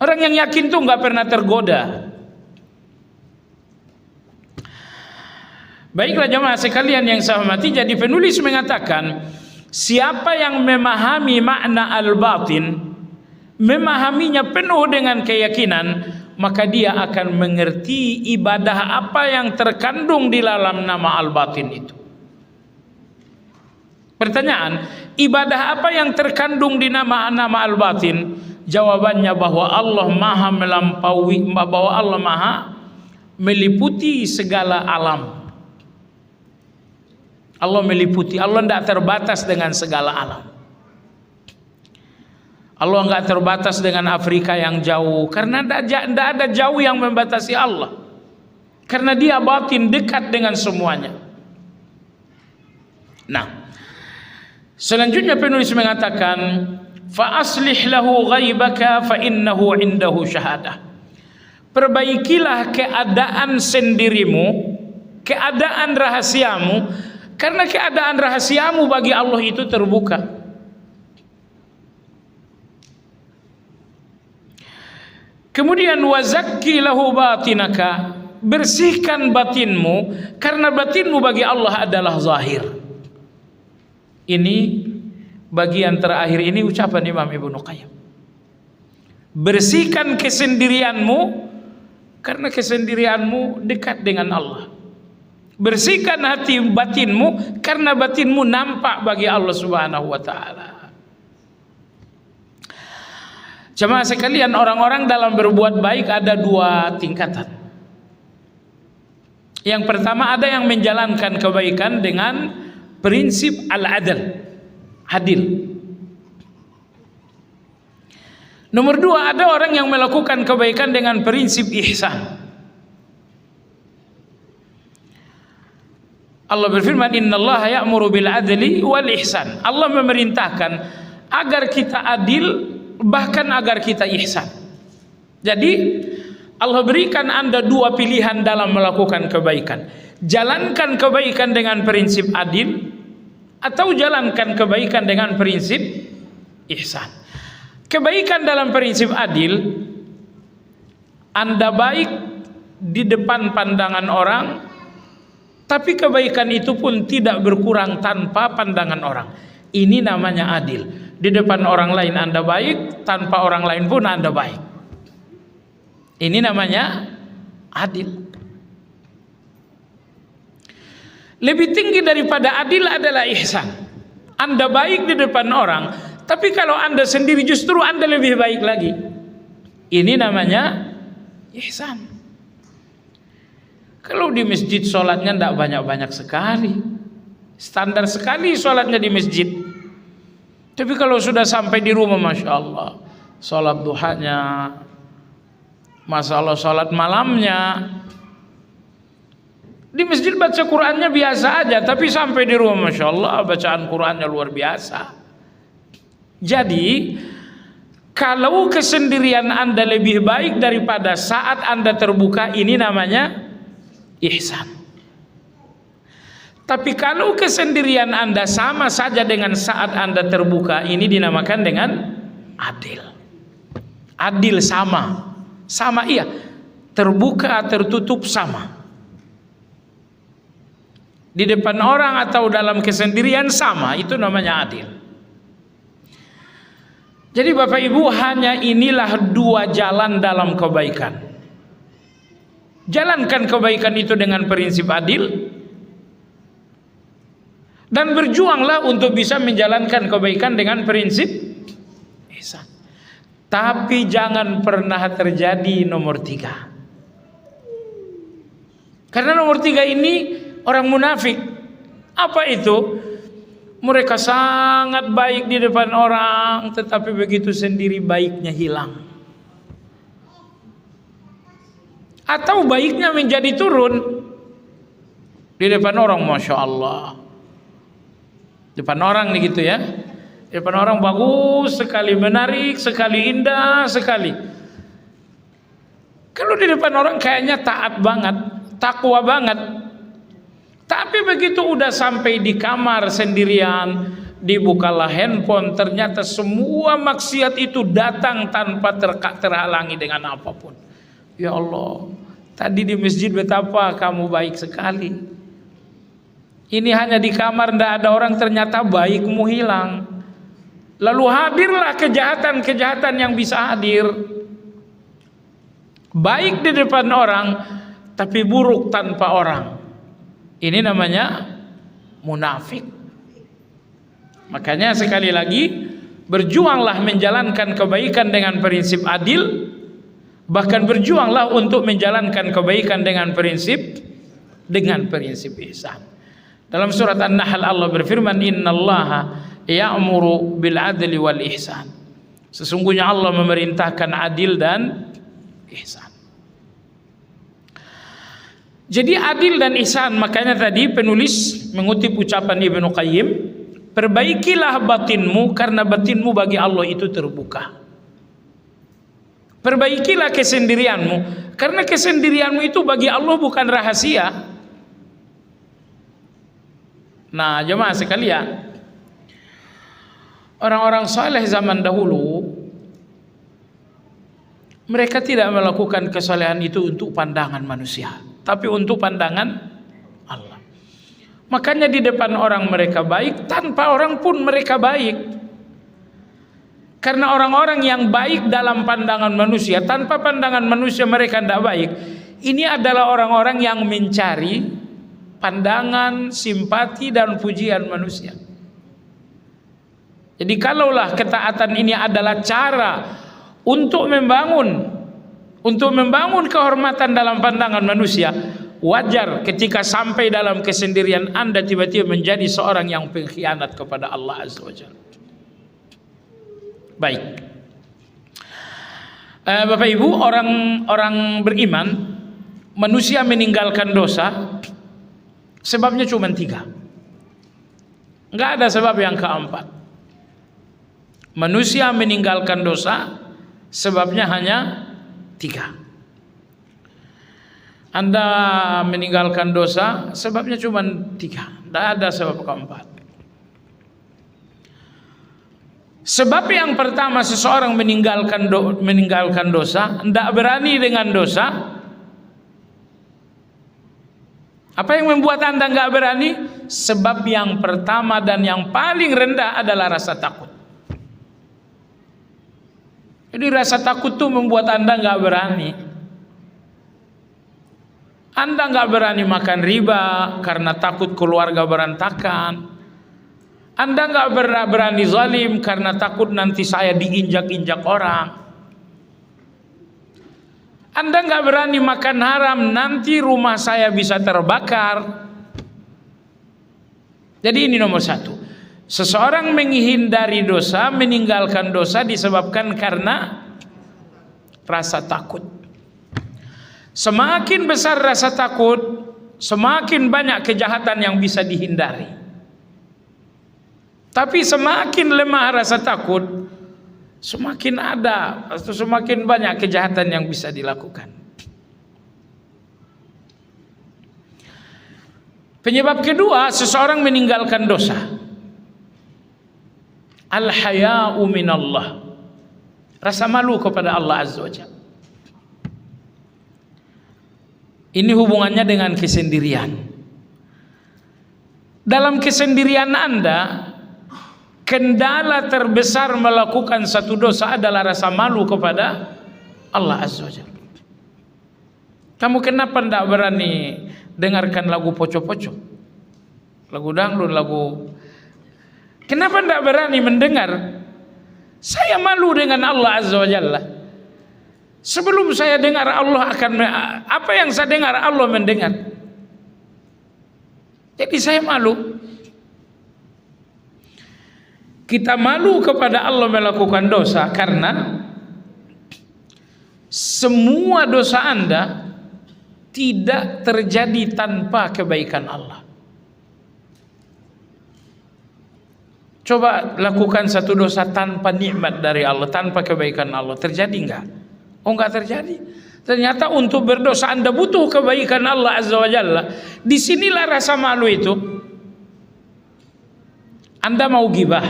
Orang yang yakin itu nggak pernah tergoda. Baiklah jemaah sekalian yang saya hormati, jadi penulis mengatakan, siapa yang memahami makna al-batin, memahaminya penuh dengan keyakinan, maka dia akan mengerti ibadah apa yang terkandung di dalam nama al-batin itu. Pertanyaan, ibadah apa yang terkandung di nama al-batin? Jawabannya bahwa Allah Maha melampaui, bahwa Allah Maha meliputi segala alam. Allah meliputi, Allah tidak terbatas dengan segala alam. Allah nggak terbatas dengan Afrika yang jauh, karena tidak ada jauh yang membatasi Allah, karena Dia batin, dekat dengan semuanya. Nah, selanjutnya penulis mengatakan, fa aslih lahu ghaibaka fa innahu indahu syahadah. Perbaikilah keadaan sendirimu, keadaan rahasiamu, karena keadaan rahasiamu bagi Allah itu terbuka. Kemudian wazakki lahu batinaka, bersihkan batinmu, karena batinmu bagi Allah adalah zahir. Ini bagian terakhir ini ucapan Imam Ibnu Qayyim. Bersihkan kesendirianmu, karena kesendirianmu dekat dengan Allah. Bersihkan hati batinmu, karena batinmu nampak bagi Allah Subhanahu wa taala. Jemaah sekalian, orang-orang dalam berbuat baik ada dua tingkatan. Yang pertama, ada yang menjalankan kebaikan dengan prinsip al-adl, adil. Nomor dua, ada orang yang melakukan kebaikan dengan prinsip ihsan. Allah berfirman, innallaha ya'muru bil adli wal ihsan. Allah memerintahkan agar kita adil, bahkan agar kita ihsan. Jadi Allah berikan Anda dua pilihan dalam melakukan kebaikan. Jalankan kebaikan dengan prinsip adil, atau jalankan kebaikan dengan prinsip ihsan. Kebaikan dalam prinsip adil, Anda baik di depan pandangan orang, tapi kebaikan itu pun tidak berkurang tanpa pandangan orang. Ini namanya adil. Di depan orang lain Anda baik, tanpa orang lain pun Anda baik. Ini namanya adil. Lebih tinggi daripada adil adalah ihsan. Anda baik di depan orang, tapi kalau Anda sendiri justru Anda lebih baik lagi. Ini namanya ihsan. Kalau di masjid sholatnya tidak banyak-banyak sekali, standar sekali sholatnya di masjid. Tapi kalau sudah sampai di rumah, Masya Allah, sholat duhanya, masalah sholat malamnya, di masjid baca Qurannya biasa aja, tapi sampai di rumah, Masya Allah, bacaan Qurannya luar biasa. Jadi kalau kesendirian Anda lebih baik daripada saat Anda terbuka, ini namanya ihsan. Tapi kalau kesendirian Anda sama saja dengan saat Anda terbuka, ini dinamakan dengan adil. Adil sama. Sama, iya. Terbuka, tertutup sama. Di depan orang atau dalam kesendirian sama, itu namanya adil. Jadi Bapak Ibu, hanya inilah dua jalan dalam kebaikan. Jalankan kebaikan itu dengan prinsip adil, dan berjuanglah untuk bisa menjalankan kebaikan dengan prinsip ihsan. Tapi jangan pernah terjadi nomor 3. Karena nomor 3 ini orang munafik. Apa itu? Mereka sangat baik di depan orang, tetapi begitu sendiri baiknya hilang. Atau baiknya menjadi turun. Di depan orang, Masya Allah, depan orang nih gitu ya, di depan orang bagus sekali, menarik sekali, indah sekali. Kalau di depan orang kayaknya taat banget, takwa banget. Tapi begitu udah sampai di kamar sendirian, dibukalah handphone, ternyata semua maksiat itu datang tanpa terhalangi dengan apapun. Ya Allah, tadi di masjid betapa kamu baik sekali. Ini hanya di kamar tidak ada orang, ternyata baikmu hilang. Lalu hadirlah kejahatan-kejahatan yang bisa hadir. Baik di depan orang, tapi buruk tanpa orang. Ini namanya munafik. Makanya sekali lagi, berjuanglah menjalankan kebaikan dengan prinsip adil. Bahkan berjuanglah untuk menjalankan kebaikan dengan prinsip ihsan. Dalam surat An-Nahl Allah berfirman, innallaha ya'muru bil adli wal ihsan. Sesungguhnya Allah memerintahkan adil dan ihsan. Jadi adil dan ihsan, makanya tadi penulis mengutip ucapan Ibnu Qayyim, perbaikilah batinmu karena batinmu bagi Allah itu terbuka. Perbaikilah kesendirianmu karena kesendirianmu itu bagi Allah bukan rahasia. Nah, jemaah sekalian, orang-orang saleh zaman dahulu, mereka tidak melakukan kesalehan itu untuk pandangan manusia, tapi untuk pandangan Allah. Makanya di depan orang mereka baik, tanpa orang pun mereka baik. Karena orang-orang yang baik dalam pandangan manusia, tanpa pandangan manusia mereka tidak baik. Ini adalah orang-orang yang mencari pandangan, simpati dan pujian manusia. Jadi kalaulah ketaatan ini adalah cara untuk membangun kehormatan dalam pandangan manusia, wajar ketika sampai dalam kesendirian Anda tiba-tiba menjadi seorang yang pengkhianat kepada Allah Azza wa Jalla. Baik. Bapak Ibu, orang beriman, manusia meninggalkan dosa sebabnya cuma 3. Enggak ada sebab yang keempat. Manusia meninggalkan dosa sebabnya hanya 3. Anda meninggalkan dosa sebabnya cuma 3. Tidak ada sebab keempat. Sebab yang pertama, seseorang meninggalkan dosa, tidak berani dengan dosa. Apa yang membuat Anda nggak berani? Sebab yang pertama dan yang paling rendah adalah rasa takut. Jadi rasa takut itu membuat Anda nggak berani. Anda nggak berani makan riba karena takut keluarga berantakan. Anda nggak berani zalim karena takut nanti saya diinjak-injak orang. Anda nggak berani makan haram, nanti rumah saya bisa terbakar. Jadi ini nomor 1. Seseorang menghindari dosa, meninggalkan dosa disebabkan karena rasa takut. Semakin besar rasa takut, semakin banyak kejahatan yang bisa dihindari. Tapi semakin lemah rasa takut, semakin ada atau semakin banyak kejahatan yang bisa dilakukan. Penyebab kedua, seseorang meninggalkan dosa. Al-haya'u minallah. Rasa malu kepada Allah Azza wa Jalla. Ini hubungannya dengan kesendirian. Dalam kesendirian Anda, kendala terbesar melakukan satu dosa adalah rasa malu kepada Allah Azza wa Jalla. Kamu kenapa tidak berani dengarkan lagu poco-poco, lagu dangdut, lagu? Kenapa tidak berani mendengar? Saya malu dengan Allah Azza wa Jalla. Sebelum saya dengar Allah akan, apa yang saya dengar Allah mendengar. Jadi saya malu. Kita malu kepada Allah melakukan dosa karena semua dosa Anda tidak terjadi tanpa kebaikan Allah. Coba lakukan satu dosa tanpa nikmat dari Allah, tanpa kebaikan Allah, terjadi enggak? Oh, enggak terjadi. Ternyata untuk berdosa Anda butuh kebaikan Allah Azza wa Jalla. Disinilah rasa malu itu. Anda mau gibah,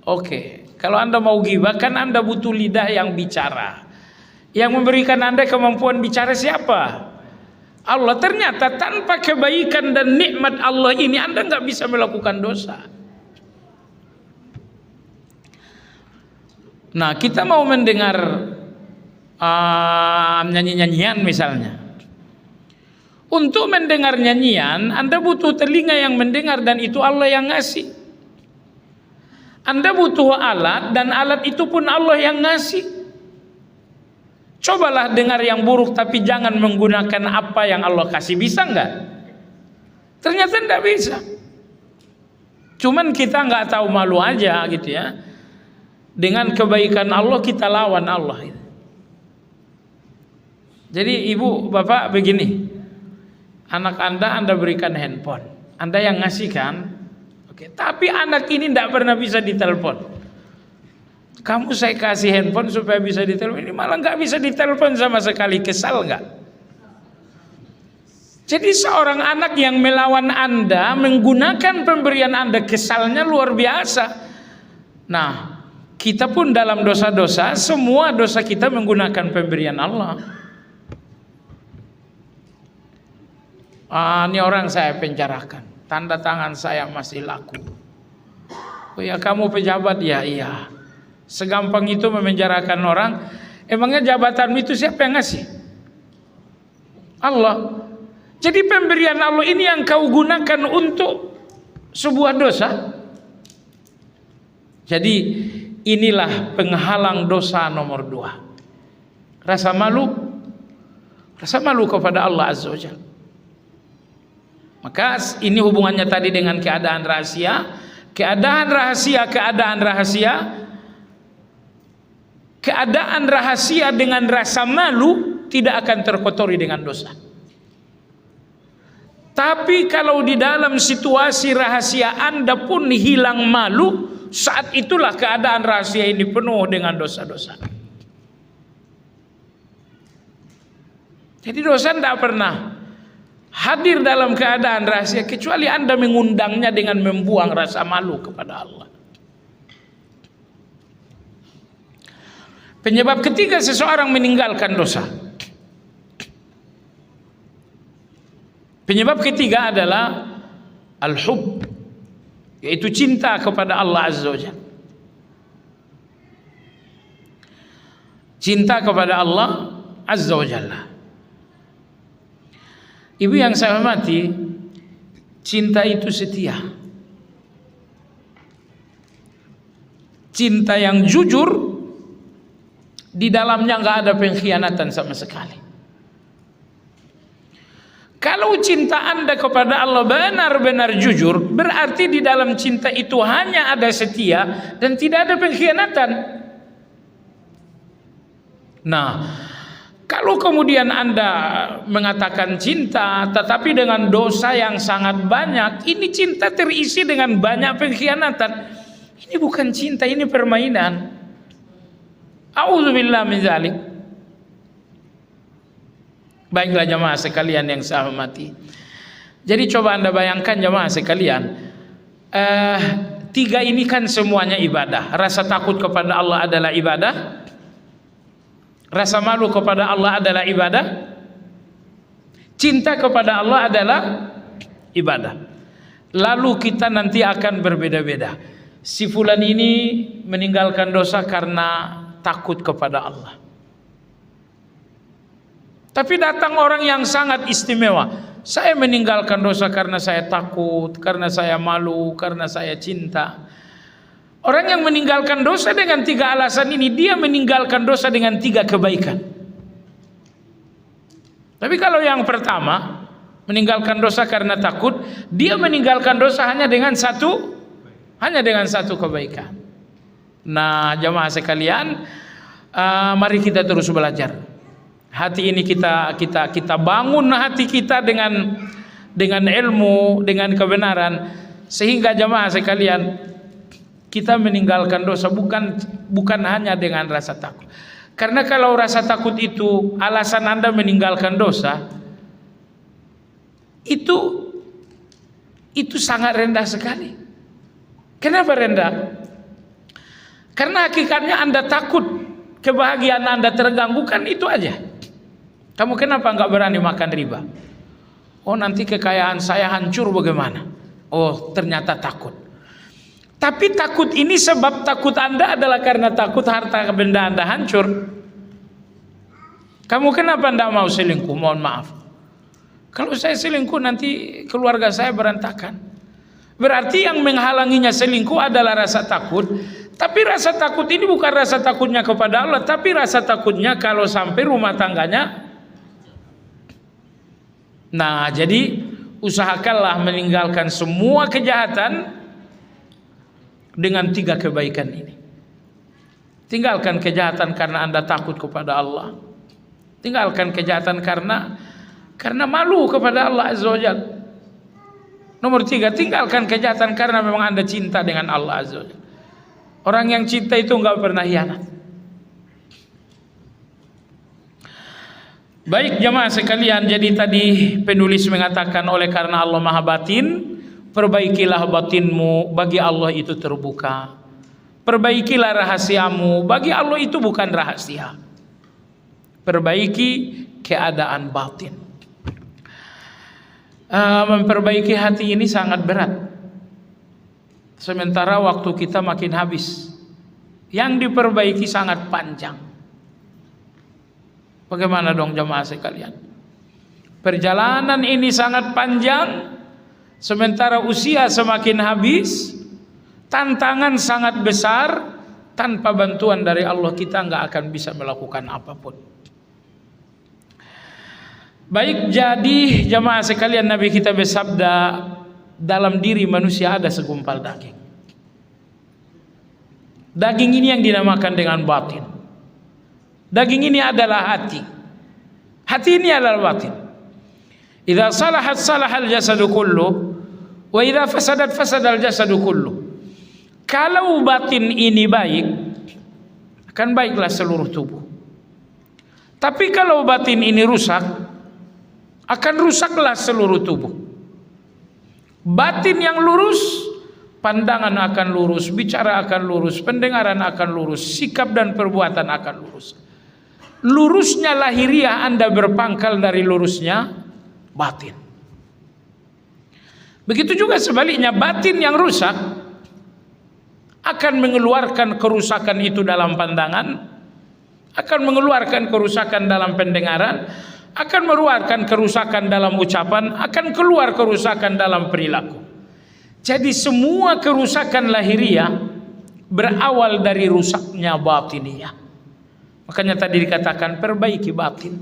oke. Kalau Anda mau gibah, kan Anda butuh lidah yang bicara. Yang memberikan Anda kemampuan bicara siapa? Allah. Ternyata tanpa kebaikan dan nikmat Allah ini Anda nggak bisa melakukan dosa. Nah, kita mau mendengar nyanyi-nyanyian misalnya. Untuk mendengar nyanyian, Anda butuh telinga yang mendengar, dan itu Allah yang ngasih. Anda butuh alat, dan alat itu pun Allah yang ngasih. Cobalah dengar yang buruk, tapi jangan menggunakan apa yang Allah kasih. Bisa nggak? Ternyata nggak bisa. Cuman kita nggak tahu, malu aja gitu ya. Dengan kebaikan Allah kita lawan Allah. Jadi ibu bapak begini, anak Anda berikan handphone, Anda yang ngasih kan, oke. Tapi anak ini tidak pernah bisa ditelepon. Kamu saya kasih handphone supaya bisa ditelepon, ini malah nggak bisa ditelepon sama sekali. Kesal nggak? Jadi seorang anak yang melawan Anda, menggunakan pemberian Anda, kesalnya luar biasa. Nah, kita pun dalam dosa-dosa, semua dosa kita menggunakan pemberian Allah. Ini orang saya penjarakan, tanda tangan saya masih laku. Oh ya, kamu pejabat? Ya iya. Segampang itu memenjarakan orang. Emangnya jabatanmu itu siapa yang ngasih? Allah. Jadi pemberian Allah ini yang kau gunakan untuk sebuah dosa. Jadi inilah penghalang dosa nomor 2. Rasa malu. Rasa malu kepada Allah Azza wa Jalla. Maka ini hubungannya tadi dengan keadaan rahasia. Keadaan rahasia keadaan rahasia dengan rasa malu tidak akan terkotori dengan dosa. Tapi kalau di dalam situasi rahasia Anda pun hilang malu, saat itulah keadaan rahasia ini penuh dengan dosa-dosa. Jadi dosa tidak pernah hadir dalam keadaan rahasia kecuali Anda mengundangnya dengan membuang rasa malu kepada Allah. Penyebab ketiga seseorang meninggalkan dosa. Penyebab ketiga adalah al-hub, yaitu cinta kepada Allah Azza wa Jalla. Cinta kepada Allah Azza wa Jalla. Ibu yang saya hormati, cinta itu setia. Cinta yang jujur, di dalamnya nggak ada pengkhianatan sama sekali. Kalau cinta Anda kepada Allah benar-benar jujur, berarti di dalam cinta itu hanya ada setia dan tidak ada pengkhianatan. Nah, kalau kemudian Anda mengatakan cinta tetapi dengan dosa yang sangat banyak, ini cinta terisi dengan banyak pengkhianatan. Ini bukan cinta, ini permainan. A'udzubillah min dzalik. Baiklah jemaah sekalian yang saya hormati. Jadi coba Anda bayangkan jemaah sekalian, tiga ini kan semuanya ibadah. Rasa takut kepada Allah adalah ibadah. Rasa malu kepada Allah adalah ibadah. Cinta kepada Allah adalah ibadah. Lalu kita nanti akan berbeda-beda. Si fulan ini meninggalkan dosa karena takut kepada Allah. Tapi datang orang yang sangat istimewa. Saya meninggalkan dosa karena saya takut, karena saya malu, karena saya cinta. Orang yang meninggalkan dosa dengan tiga alasan ini, dia meninggalkan dosa dengan tiga kebaikan. Tapi kalau yang pertama, meninggalkan dosa karena takut, dia meninggalkan dosa hanya dengan satu kebaikan. Nah, jemaah sekalian, mari kita terus belajar. Hati ini kita bangun hati kita dengan ilmu, dengan kebenaran, sehingga jemaah sekalian kita meninggalkan dosa bukan hanya dengan rasa takut. Karena kalau rasa takut itu alasan Anda meninggalkan dosa, itu sangat rendah sekali. Kenapa rendah? Karena hakikatnya Anda takut kebahagiaan Anda terganggu, kan itu aja. Kamu kenapa nggak berani makan riba? Oh, nanti kekayaan saya hancur bagaimana? Oh, ternyata takut. Tapi takut ini, sebab takut Anda adalah karena takut harta benda Anda hancur. Kamu kenapa tidak mau selingkuh? Mohon maaf. Kalau saya selingkuh nanti keluarga saya berantakan. Berarti yang menghalanginya selingkuh adalah rasa takut. Tapi rasa takut ini bukan rasa takutnya kepada Allah, tapi rasa takutnya kalau sampai rumah tangganya. Nah, jadi usahakanlah meninggalkan semua kejahatan dengan tiga kebaikan ini. Tinggalkan kejahatan karena Anda takut kepada Allah. Tinggalkan kejahatan karena malu kepada Allah Azza wa Jalla. Nomor tiga, tinggalkan kejahatan karena memang Anda cinta dengan Allah Azza wa Jalla. Orang yang cinta itu enggak pernah hianat. Baik jemaah sekalian, jadi tadi penulis mengatakan oleh karena Allah Maha Batin, perbaikilah batinmu, bagi Allah itu terbuka. Perbaikilah rahasiamu, bagi Allah itu bukan rahasia. Perbaiki keadaan batin. Memperbaiki hati ini sangat berat. Sementara waktu kita makin habis. Yang diperbaiki sangat panjang. Bagaimana dong jemaah sekalian? Perjalanan ini sangat panjang, sementara usia semakin habis, tantangan sangat besar. Tanpa bantuan dari Allah kita nggak akan bisa melakukan apapun. Baik, jadi jemaah sekalian, Nabi kita bersabda, dalam diri manusia ada segumpal daging. Daging ini yang dinamakan dengan batin. Daging ini adalah hati. Hati ini adalah batin. Idza salahat salahal jasadu kullu wa idza fasadat fasadal jasadu kullu. Kalau batin ini baik, akan baiklah seluruh tubuh. Tapi kalau batin ini rusak, akan rusaklah seluruh tubuh. Batin yang lurus, pandangan akan lurus, bicara akan lurus, pendengaran akan lurus, sikap dan perbuatan akan lurus. Lurusnya lahiriah Anda berpangkal dari lurusnya batin. Begitu juga sebaliknya, batin yang rusak akan mengeluarkan kerusakan itu dalam pandangan, akan mengeluarkan kerusakan dalam pendengaran, akan mengeluarkan kerusakan dalam ucapan, akan keluar kerusakan dalam perilaku. Jadi semua kerusakan lahiriah berawal dari rusaknya batiniah. Makanya tadi dikatakan perbaiki batin.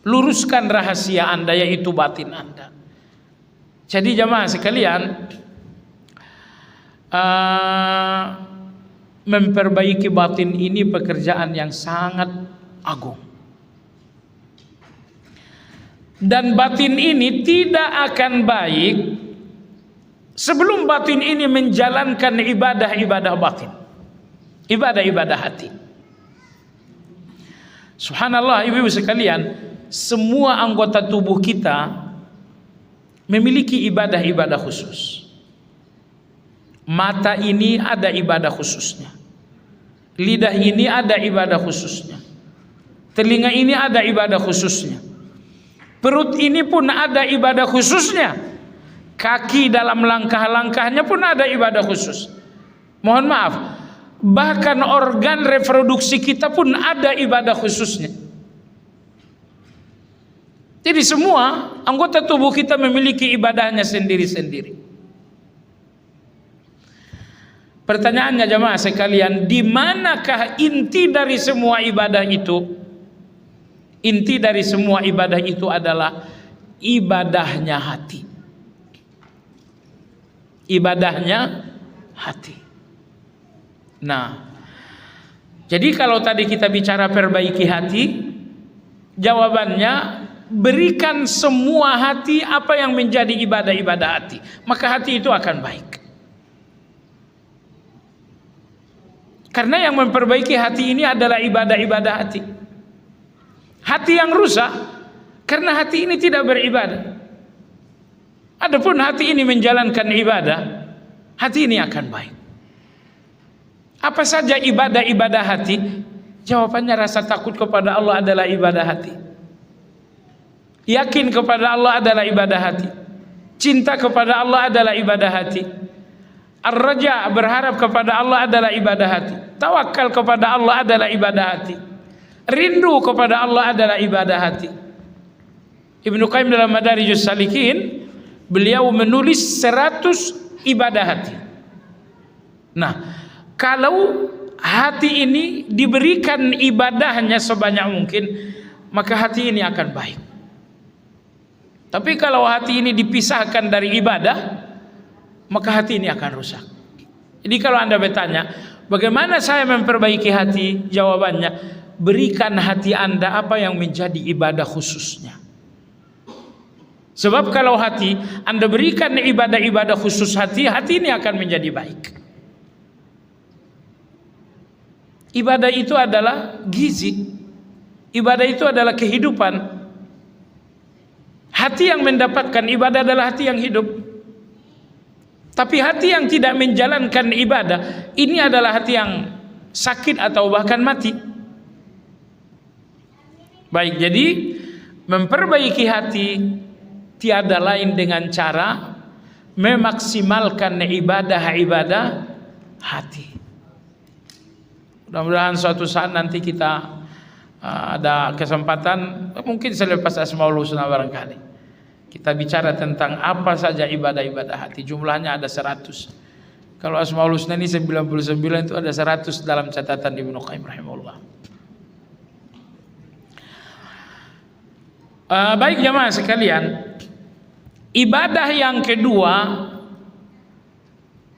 Luruskan rahasia Anda, yaitu batin Anda. Jadi jamaah sekalian, memperbaiki batin ini pekerjaan yang sangat agung. Dan batin ini tidak akan baik sebelum batin ini menjalankan ibadah-ibadah batin, ibadah-ibadah hati. Subhanallah, ibu-ibu sekalian, semua anggota tubuh kita memiliki ibadah-ibadah khusus. Mata ini ada ibadah khususnya. Lidah ini ada ibadah khususnya. Telinga ini ada ibadah khususnya. Perut ini pun ada ibadah khususnya. Kaki dalam langkah-langkahnya pun ada ibadah khusus. Mohon maaf, bahkan organ reproduksi kita pun ada ibadah khususnya. Jadi semua anggota tubuh kita memiliki ibadahnya sendiri-sendiri. Pertanyaannya jemaah sekalian, di manakah inti dari semua ibadah itu? Inti dari semua ibadah itu adalah ibadahnya hati. Ibadahnya hati. Nah, jadi kalau tadi kita bicara perbaiki hati, jawabannya berikan semua hati apa yang menjadi ibadah-ibadah hati, maka hati itu akan baik. Karena yang memperbaiki hati ini adalah ibadah-ibadah hati. Hati yang rusak karena hati ini tidak beribadah. Adapun hati ini menjalankan ibadah, hati ini akan baik. Apa saja ibadah-ibadah hati? Jawabannya rasa takut kepada Allah adalah ibadah hati. Yakin kepada Allah adalah ibadah hati. Cinta kepada Allah adalah ibadah hati. Ar-raja, berharap kepada Allah adalah ibadah hati. Tawakal kepada Allah adalah ibadah hati. Rindu kepada Allah adalah ibadah hati. Ibnu Qayyim dalam Madarijus Salikin, beliau menulis 100 ibadah hati. Nah, kalau hati ini diberikan ibadahnya sebanyak mungkin, maka hati ini akan baik. Tapi kalau hati ini dipisahkan dari ibadah, maka hati ini akan rusak. Jadi kalau Anda bertanya, bagaimana saya memperbaiki hati? Jawabannya, berikan hati Anda apa yang menjadi ibadah khususnya. Sebab kalau hati Anda berikan ibadah-ibadah khusus hati, hati ini akan menjadi baik. Ibadah itu adalah gizi. Ibadah itu adalah kehidupan. Hati yang mendapatkan ibadah adalah hati yang hidup. Tapi hati yang tidak menjalankan ibadah, ini adalah hati yang sakit atau bahkan mati. Baik, jadi memperbaiki hati tiada lain dengan cara memaksimalkan ibadah-ibadah hati. Mudah-mudahan suatu saat nanti kita ada kesempatan, mungkin selepas Asmaul Husna barangkali, kita bicara tentang apa saja ibadah-ibadah hati. Jumlahnya ada 100. Kalau Asmaul Husna ini 99, itu ada 100 dalam catatan Ibnu Qayyim rahimahullah. Baik jamaah sekalian, ibadah yang kedua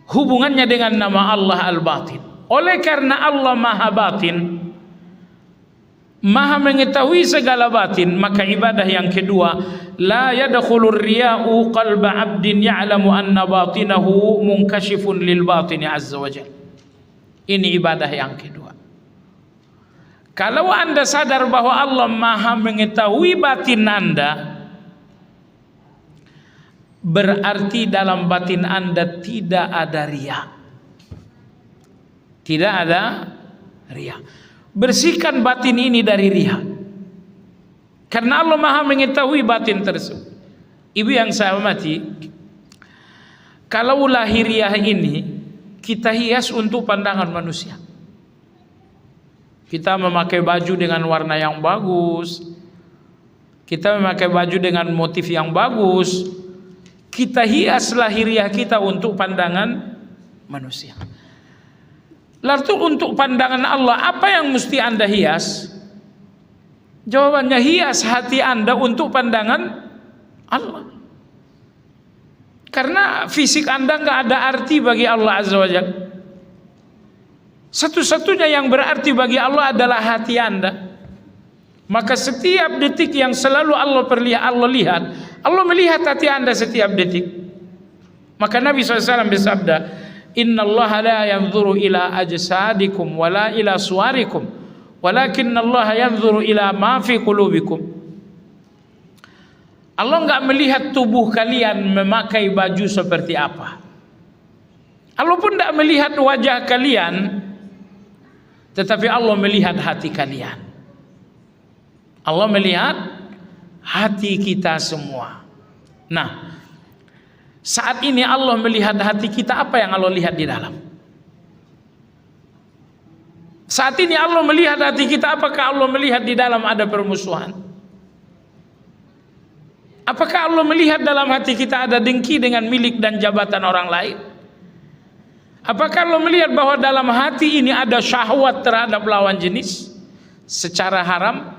hubungannya dengan nama Allah Al-Batin. Oleh karena Allah Maha Batin, Maha mengetahui segala batin, maka ibadah yang kedua, la yadkhulur riya'u qalba 'abdin ya'lamu anna batinahu munkashifun lil batini azza wajalla. Ini ibadah yang kedua. Kalau Anda sadar bahwa Allah Maha mengetahui batin Anda, berarti dalam batin Anda tidak ada riya. Tidak ada riya. Bersihkan batin ini dari riya. Karena Allah Maha mengetahui batin tersebut. Ibu yang saya hormati, kalau lahiriah ini kita hias untuk pandangan manusia. Kita memakai baju dengan warna yang bagus. Kita memakai baju dengan motif yang bagus. Kita hias lahiriah kita untuk pandangan manusia. Lalu untuk pandangan Allah, apa yang mesti Anda hias? Jawabannya, hias hati Anda untuk pandangan Allah. Karena fisik Anda nggak ada arti bagi Allah Azza wa Jalla. Satu-satunya yang berarti bagi Allah adalah hati Anda. Maka setiap detik yang selalu Allah lihat, Allah melihat hati Anda setiap detik. Maka Nabi SAW bersabda, Inna Allah la yanzuru ila ajsadikum wala ila suwarikum walakinna Allah yanzuru ila ma fi qulubikum. Allah enggak melihat tubuh kalian memakai baju seperti apa. Allah pun enggak melihat wajah kalian, tetapi Allah melihat hati kalian. Allah melihat hati kita semua. Nah, saat ini Allah melihat hati kita, apa yang Allah lihat di dalam? Saat ini Allah melihat hati kita, apakah Allah melihat di dalam ada permusuhan? Apakah Allah melihat dalam hati kita ada dengki dengan milik dan jabatan orang lain? Apakah Allah melihat bahwa dalam hati ini ada syahwat terhadap lawan jenis secara haram?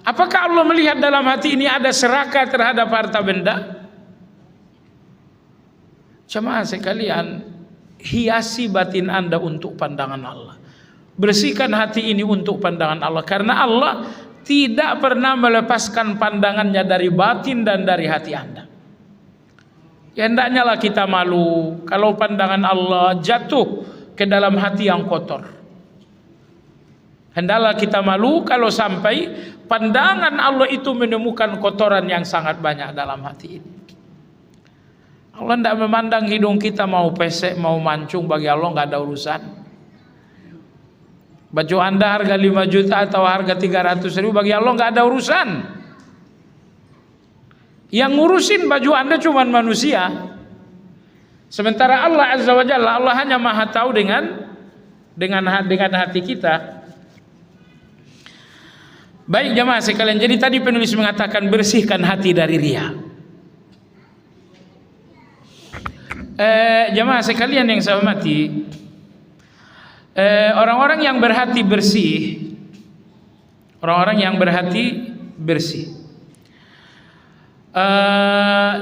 Apakah Allah melihat dalam hati ini ada serakah terhadap harta benda? Jemaah sekalian, hiasi batin Anda untuk pandangan Allah. Bersihkan hati ini untuk pandangan Allah. Karena Allah tidak pernah melepaskan pandangannya dari batin dan dari hati Anda. Ya hendaknya lah kita malu kalau pandangan Allah jatuh ke dalam hati yang kotor. Hendaklah kita malu kalau sampai pandangan Allah itu menemukan kotoran yang sangat banyak dalam hati ini. Allah tidak memandang hidung kita mau pesek, mau mancung, bagi Allah nggak ada urusan. Baju Anda harga 5 juta atau harga 300.000, bagi Allah nggak ada urusan. Yang ngurusin baju Anda cuma manusia. Sementara Allah Azza wa Jalla, Allah hanya Maha tahu dengan hati kita. Baik jemaah sekalian, jadi tadi penulis mengatakan bersihkan hati dari riya. Jemaah sekalian yang saya hormati, orang-orang yang berhati bersih,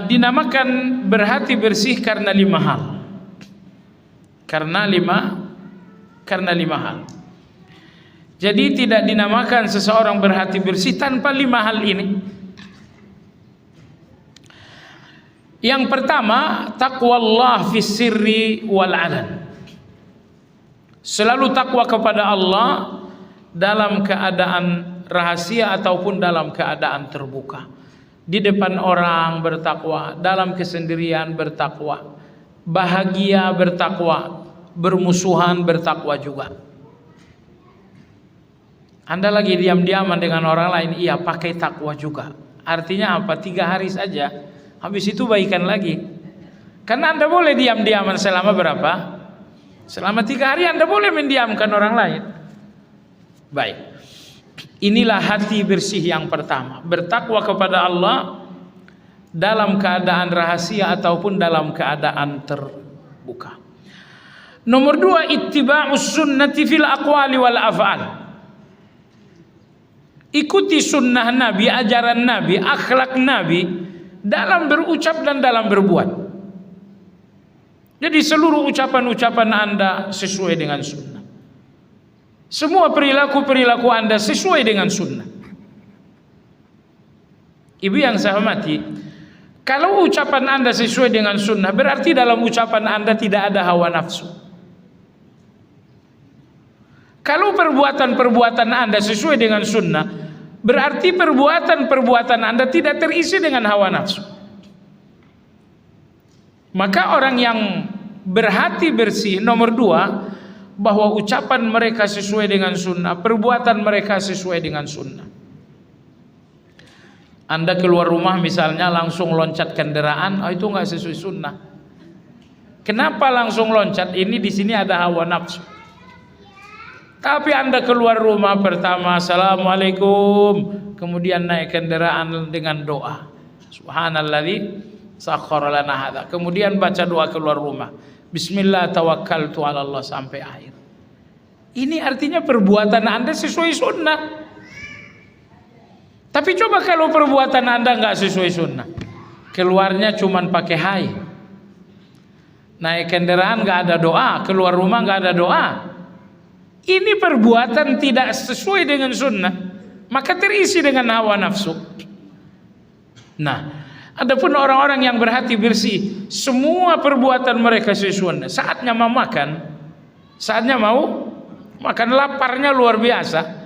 dinamakan berhati bersih karena 5 hal. Karena lima hal. Jadi tidak dinamakan seseorang berhati bersih tanpa 5 hal ini. Yang pertama, taqwallah fis sirri wal alan. Selalu takwa kepada Allah dalam keadaan rahasia ataupun dalam keadaan terbuka. Di depan orang bertakwa, dalam kesendirian bertakwa, bahagia bertakwa, bermusuhan bertakwa juga. Anda lagi diam-diaman dengan orang lain, iya pakai takwa juga. Artinya apa? 3 hari saja, habis itu baikan lagi. Karena Anda boleh diam-diaman selama berapa? Selama 3 hari Anda boleh mendiamkan orang lain. Baik. Inilah hati bersih yang pertama. Bertakwa kepada Allah dalam keadaan rahasia ataupun dalam keadaan terbuka. Nomor 2, ittiba'us sunnati fil aqwali wal af'al. Ikuti sunnah Nabi, ajaran Nabi, akhlak Nabi dalam berucap dan dalam berbuat. Jadi seluruh ucapan-ucapan Anda sesuai dengan sunnah. Semua perilaku-perilaku Anda sesuai dengan sunnah. Ibu yang saya hormati, kalau ucapan Anda sesuai dengan sunnah, berarti dalam ucapan Anda tidak ada hawa nafsu. Kalau perbuatan-perbuatan Anda sesuai dengan sunnah, berarti perbuatan-perbuatan Anda tidak terisi dengan hawa nafsu. Maka orang yang berhati bersih, nomor 2, bahwa ucapan mereka sesuai dengan sunnah, perbuatan mereka sesuai dengan sunnah. Anda keluar rumah misalnya langsung loncat kendaraan, itu nggak sesuai sunnah. Kenapa langsung loncat? Ini di sini ada hawa nafsu. Tapi Anda keluar rumah pertama, assalamualaikum, kemudian naik kendaraan dengan doa, subhanalladzi sakhkhara lana hadza, kemudian baca doa keluar rumah, bismillah tawakkaltu 'ala Allah sampai akhir. Ini artinya perbuatan Anda sesuai sunnah. Tapi coba kalau perbuatan Anda nggak sesuai sunnah, keluarnya cuman pakai hai, naik kendaraan nggak ada doa, keluar rumah nggak ada doa, ini perbuatan tidak sesuai dengan sunnah, maka terisi dengan hawa nafsu. Nah, adapun orang-orang yang berhati bersih, semua perbuatan mereka sesuai sunnah. Saatnya mau makan, laparnya luar biasa,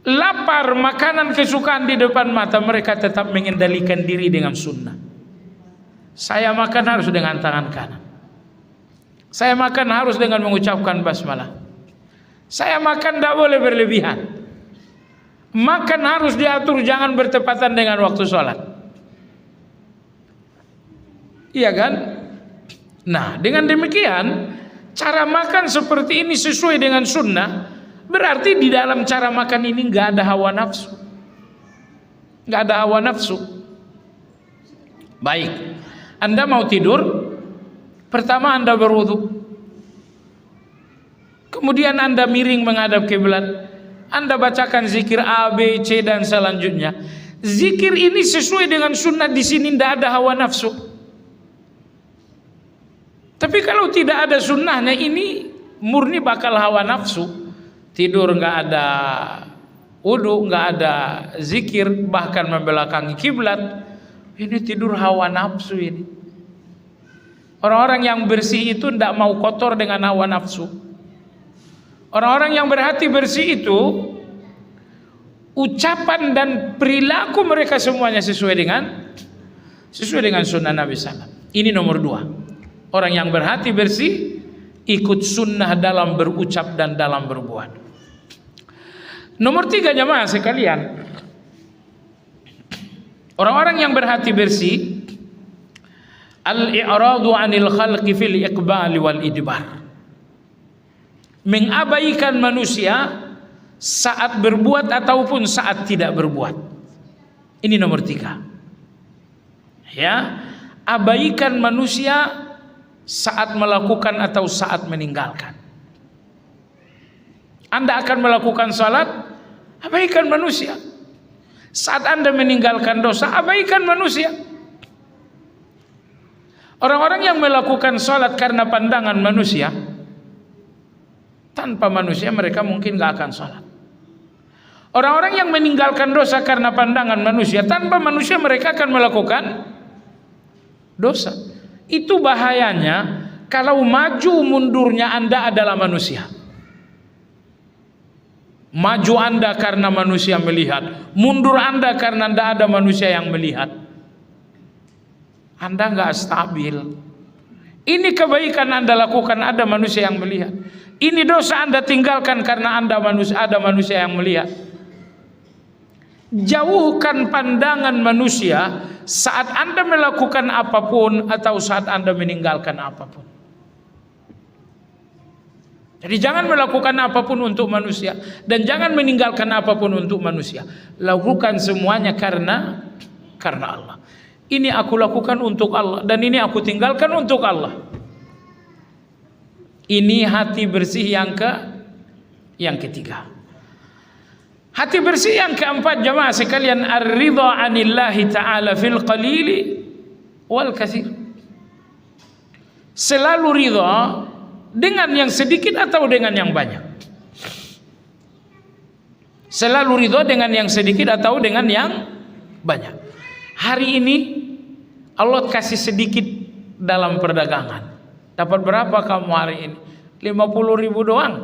lapar, makanan kesukaan di depan mata, mereka tetap mengendalikan diri dengan sunnah. Saya makan harus dengan tangan kanan, saya makan harus dengan mengucapkan basmalah, saya makan tidak boleh berlebihan, makan harus diatur, jangan bertepatan dengan waktu sholat. Iya kan? Nah, dengan demikian cara makan seperti ini sesuai dengan sunnah, berarti di dalam cara makan ini nggak ada hawa nafsu, nggak ada hawa nafsu. Baik, Anda mau tidur, pertama Anda berwudu, kemudian Anda miring menghadap kiblat, Anda bacakan zikir A, B, C dan selanjutnya. Zikir ini sesuai dengan sunnah, di sini tidak ada hawa nafsu. Tapi kalau tidak ada sunnahnya, ini murni bakal hawa nafsu. Tidur nggak ada wudu, nggak ada zikir, bahkan membelakangi kiblat, ini tidur hawa nafsu ini. Orang-orang yang bersih itu tidak mau kotor dengan hawa nafsu. Orang-orang yang berhati bersih itu ucapan dan perilaku mereka semuanya sesuai dengan sunnah Nabi SAW. Ini nomor 2. Orang yang berhati bersih ikut sunnah dalam berucap dan dalam berbuat. Nomor 3, jamaah sekalian, orang-orang yang berhati bersih, al-i'radu 'anil khalqi fil iqbali wal idbar, mengabaikan manusia saat berbuat ataupun saat tidak berbuat. Ini nomor 3. Ya, abaikan manusia saat melakukan atau saat meninggalkan. Anda akan melakukan salat, abaikan manusia. Saat Anda meninggalkan dosa, abaikan manusia. Orang-orang yang melakukan salat karena pandangan manusia, tanpa manusia mereka mungkin gak akan salat. Orang-orang yang meninggalkan dosa karena pandangan manusia, tanpa manusia mereka akan melakukan dosa. Itu bahayanya kalau maju mundurnya Anda adalah manusia. Maju Anda karena manusia melihat, mundur Anda karena tidak ada manusia yang melihat, Anda nggak stabil. Ini kebaikan Anda lakukan, ada manusia yang melihat. Ini dosa Anda tinggalkan karena ada manusia yang melihat. Jauhkan pandangan manusia saat Anda melakukan apapun atau saat Anda meninggalkan apapun. Jadi jangan melakukan apapun untuk manusia dan jangan meninggalkan apapun untuk manusia. Lakukan semuanya karena Allah. Ini aku lakukan untuk Allah dan ini aku tinggalkan untuk Allah. Ini hati bersih yang ketiga. Hati bersih yang keempat, jamaah sekalian, ar-ridha 'anillahi ta'ala fil qalili wal katsir. Selalu ridha dengan yang sedikit atau dengan yang banyak. Selalu ridho dengan yang sedikit atau dengan yang banyak. Hari ini Allah kasih sedikit dalam perdagangan. Dapat berapa kamu hari ini? 50.000 doang.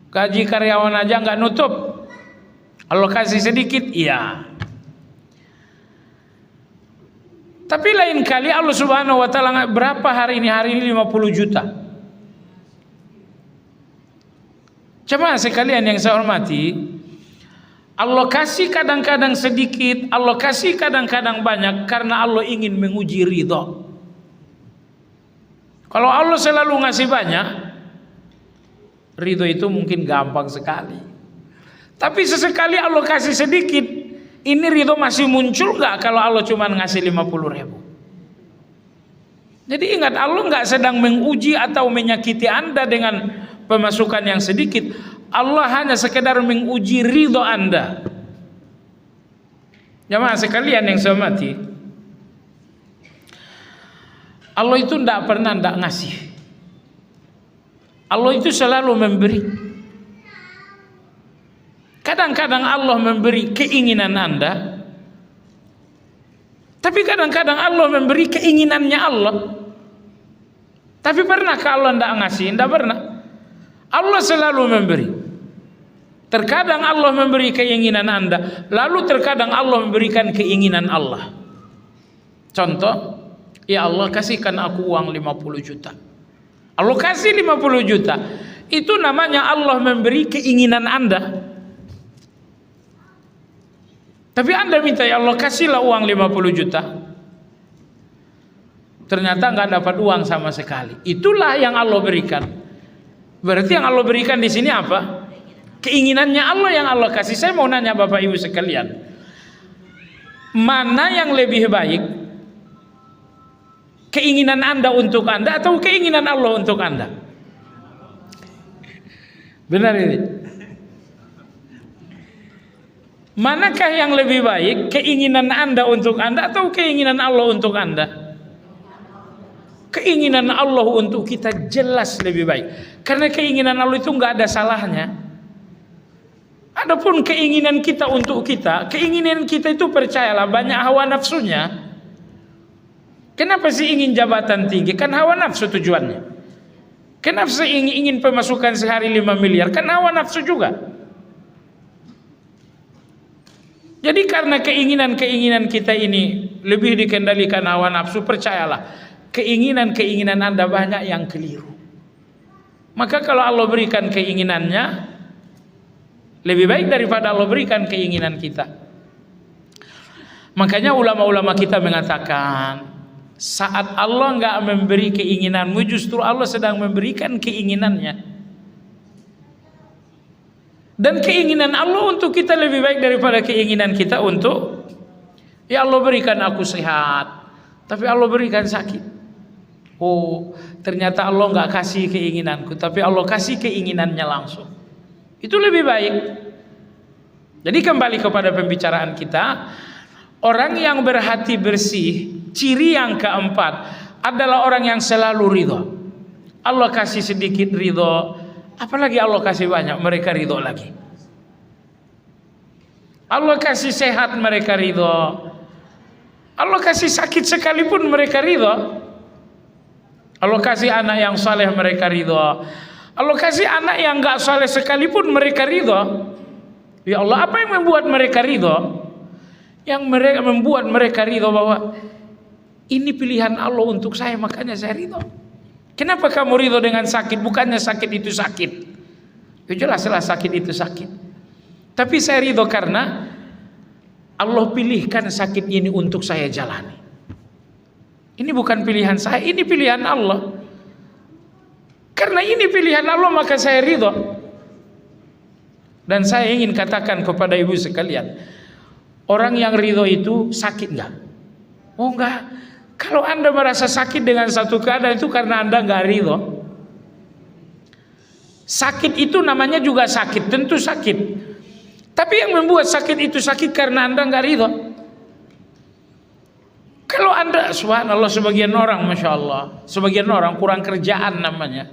Gaji karyawan aja nggak nutup. Allah kasih sedikit, iya. Tapi lain kali Allah Subhanahu wa taala berapa hari ini? Hari ini 50 juta. Jemaah sekalian yang saya hormati, Allah kasih kadang-kadang sedikit, Allah kasih kadang-kadang banyak karena Allah ingin menguji ridho. Kalau Allah selalu ngasih banyak, ridho itu mungkin gampang sekali. Tapi sesekali Allah kasih sedikit, ini ridho masih muncul gak kalau Allah cuma ngasih 50.000? Jadi ingat, Allah nggak sedang menguji atau menyakiti Anda dengan pemasukan yang sedikit. Allah hanya sekedar menguji ridho Anda. Jemaah sekalian yang saya hormati, Allah itu tidak pernah tidak ngasih. Allah itu selalu memberi. Kadang-kadang Allah memberi keinginan Anda, tapi kadang-kadang Allah memberi keinginannya Allah. Tapi pernahkah Allah tidak ngasih? Tidak pernah. Allah selalu memberi. Terkadang Allah memberi keinginan Anda, lalu terkadang Allah memberikan keinginan Allah. Contoh, ya Allah kasihkan aku uang 50 juta. Allah kasih 50 juta. Itu namanya Allah memberi keinginan Anda. Tapi Anda minta, ya Allah kasihlah uang 50 juta. Ternyata nggak dapat uang sama sekali. Itulah yang Allah berikan. Berarti yang Allah berikan di sini apa? Keinginannya Allah yang Allah kasih. Saya mau nanya Bapak Ibu sekalian, mana yang lebih baik? Keinginan Anda untuk Anda atau keinginan Allah untuk Anda? Benar ini? Manakah yang lebih baik, keinginan Anda untuk Anda atau keinginan Allah untuk Anda? Keinginan Allah untuk kita jelas lebih baik, karena keinginan Allah itu nggak ada salahnya. Adapun keinginan kita untuk kita, keinginan kita itu percayalah banyak hawa nafsunya. Kenapa sih ingin jabatan tinggi? Kan hawa nafsu tujuannya. Kenapa sih ingin pemasukan sehari 5 miliar? Kan hawa nafsu juga. Jadi karena keinginan-keinginan kita ini lebih dikendalikan hawa nafsu, percayalah, keinginan-keinginan Anda banyak yang keliru. Maka kalau Allah berikan keinginannya, lebih baik daripada Allah berikan keinginan kita. Makanya ulama-ulama kita mengatakan, saat Allah nggak memberi keinginanmu, justru Allah sedang memberikan keinginannya. Dan keinginan Allah untuk kita lebih baik daripada keinginan kita untuk, ya Allah berikan aku sehat, tapi Allah berikan sakit. Oh, ternyata Allah nggak kasih keinginanku, tapi Allah kasih keinginannya langsung. Itu lebih baik. Jadi kembali kepada pembicaraan kita, orang yang berhati bersih, ciri yang keempat adalah orang yang selalu ridho. Allah kasih sedikit ridho, apalagi Allah kasih banyak, mereka ridho lagi. Allah kasih sehat, mereka ridho. Allah kasih sakit sekalipun mereka ridho. Allah kasih anak yang saleh, mereka ridho. Allah kasih anak yang gak saleh sekalipun mereka ridho. Ya Allah, apa yang membuat mereka ridho? Yang mereka membuat mereka ridho bahwa ini pilihan Allah untuk saya, makanya saya ridho. Kenapa kamu ridho dengan sakit? Bukannya sakit itu sakit. Ya jelaslah sakit itu sakit. Tapi saya ridho karena Allah pilihkan sakit ini untuk saya jalani. Ini bukan pilihan saya, ini pilihan Allah. Karena ini pilihan Allah, maka saya ridho. Dan saya ingin katakan kepada ibu sekalian, orang yang ridho itu sakit enggak? Oh enggak. Kalau Anda merasa sakit dengan satu keadaan, itu karena Anda enggak ridho. Sakit itu namanya juga sakit, tentu sakit. Tapi yang membuat sakit itu sakit karena Anda enggak ridho. Kalau Anda, subhanallah, sebagian orang, masya Allah, sebagian orang kurang kerjaan namanya.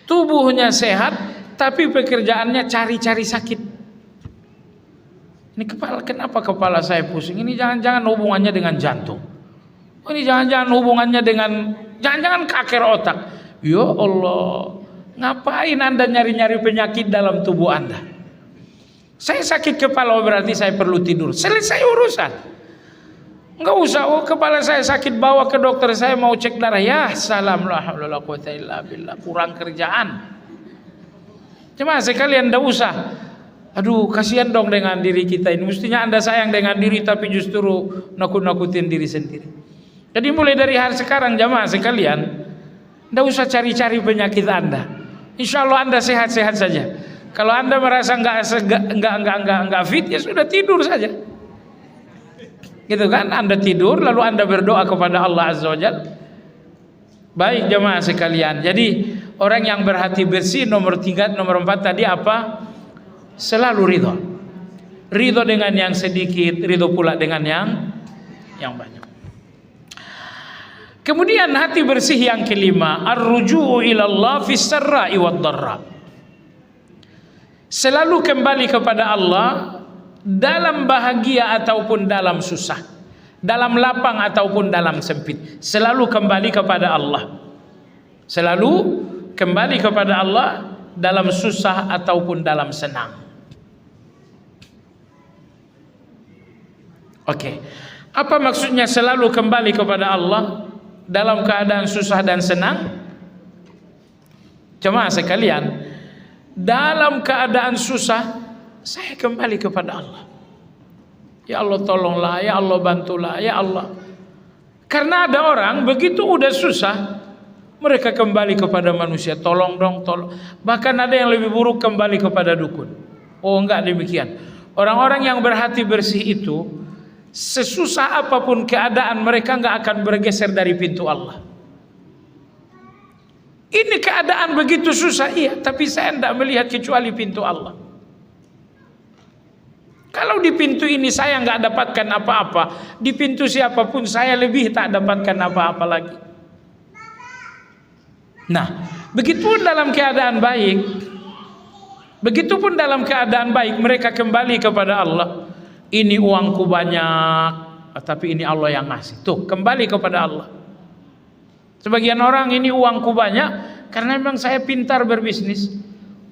Tubuhnya sehat, tapi pekerjaannya cari-cari sakit. Ini kenapa kepala saya pusing? Ini jangan-jangan hubungannya dengan jantung. Ini jangan-jangan hubungannya dengan jangan-jangan kanker otak. Ya Allah, ngapain Anda nyari-nyari penyakit dalam tubuh Anda? Saya sakit kepala, berarti saya perlu tidur. Selesai urusan. Enggak usah, kepala saya sakit, bawa ke dokter, saya mau cek darah. Ya salam, la haula wala quwata illa billah. Kurang kerjaan. Cuma sekalian enggak usah. Aduh, kasihan dong dengan diri kita ini. Mestinya Anda sayang dengan diri, tapi justru nakut-nakutin diri sendiri. Jadi mulai dari hari sekarang jamaah sekalian, enggak usah cari-cari penyakit Anda. Insya Allah Anda sehat-sehat saja. Kalau Anda merasa enggak fit, ya sudah tidur saja. Gitu kan? Anda tidur lalu Anda berdoa kepada Allah Azza wa Jalla. Baik jamaah sekalian. Jadi orang yang berhati bersih nomor 3, nomor 4 tadi apa? Selalu ridho. Ridho dengan yang sedikit, ridho pula dengan yang banyak. Kemudian hati bersih yang kelima, ar-ruju'u ilallah fis sarra'i wad dharra. Selalu kembali kepada Allah dalam bahagia ataupun dalam susah, dalam lapang ataupun dalam sempit. Selalu kembali kepada Allah. Selalu kembali kepada Allah dalam susah ataupun dalam senang. Oke. Apa maksudnya selalu kembali kepada Allah dalam keadaan susah dan senang? Jemaah sekalian, dalam keadaan susah saya kembali kepada Allah. Ya Allah tolonglah, ya Allah bantulah, ya Allah. Karena ada orang begitu udah susah, mereka kembali kepada manusia, tolong dong, tolong. Bahkan ada yang lebih buruk, kembali kepada dukun. Oh enggak demikian. Orang-orang yang berhati bersih itu, sesusah apapun keadaan, mereka enggak akan bergeser dari pintu Allah. Ini keadaan begitu susah, iya, tapi saya tidak melihat kecuali pintu Allah. Kalau di pintu ini saya nggak dapatkan apa-apa, di pintu siapapun saya lebih tak dapatkan apa-apa lagi. Nah, begitupun dalam keadaan baik, begitupun dalam keadaan baik mereka kembali kepada Allah. Ini uangku banyak, tapi ini Allah yang ngasih. Tuh, kembali kepada Allah. Sebagian orang, ini uangku banyak karena memang saya pintar berbisnis.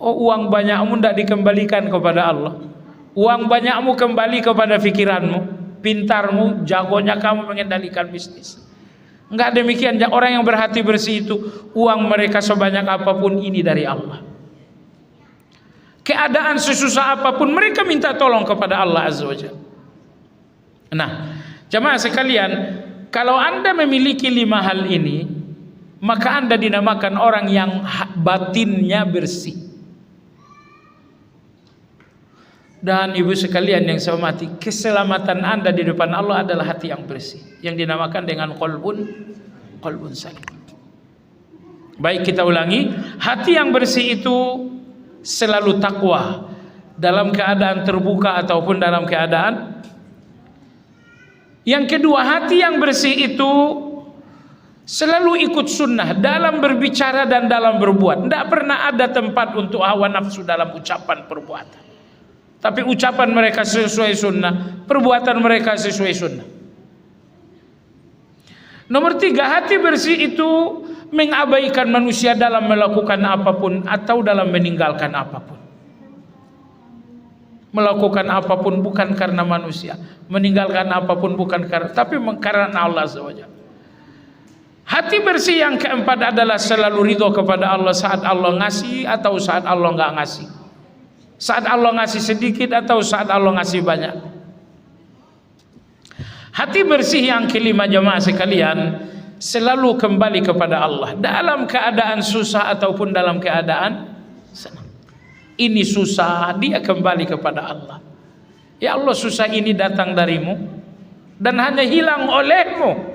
Oh, uang banyakmu tidak dikembalikan kepada Allah. Uang banyakmu kembali kepada pikiranmu, pintarmu, jagonya kamu mengendalikan bisnis. Enggak demikian. Orang yang berhati bersih itu, uang mereka sebanyak apapun ini dari Allah. Keadaan sesusah apapun mereka minta tolong kepada Allah Azza wa Jalla. Nah, jemaah sekalian, kalau Anda memiliki 5 hal ini, maka Anda dinamakan orang yang batinnya bersih. Dan ibu sekalian yang saya hormati, keselamatan Anda di depan Allah adalah hati yang bersih, yang dinamakan dengan qalbun salim. Baik, kita ulangi. Hati yang bersih itu selalu takwa dalam keadaan terbuka ataupun dalam keadaan. Yang kedua, hati yang bersih itu selalu ikut sunnah dalam berbicara dan dalam berbuat. Tidak pernah ada tempat untuk hawa nafsu dalam ucapan perbuatan. Tapi ucapan mereka sesuai sunnah, perbuatan mereka sesuai sunnah. Nomor 3, hati bersih itu mengabaikan manusia dalam melakukan apapun atau dalam meninggalkan apapun. Melakukan apapun bukan karena manusia, meninggalkan apapun bukan karena, tapi karena Allah SWT. Hati bersih yang keempat adalah selalu ridho kepada Allah saat Allah ngasih atau saat Allah nggak ngasih. Saat Allah ngasih sedikit atau saat Allah ngasih banyak. Hati bersih yang kelima jemaah sekalian, selalu kembali kepada Allah dalam keadaan susah ataupun dalam keadaan senang. Ini susah, dia kembali kepada Allah. Ya Allah, susah ini datang darimu dan hanya hilang olehmu.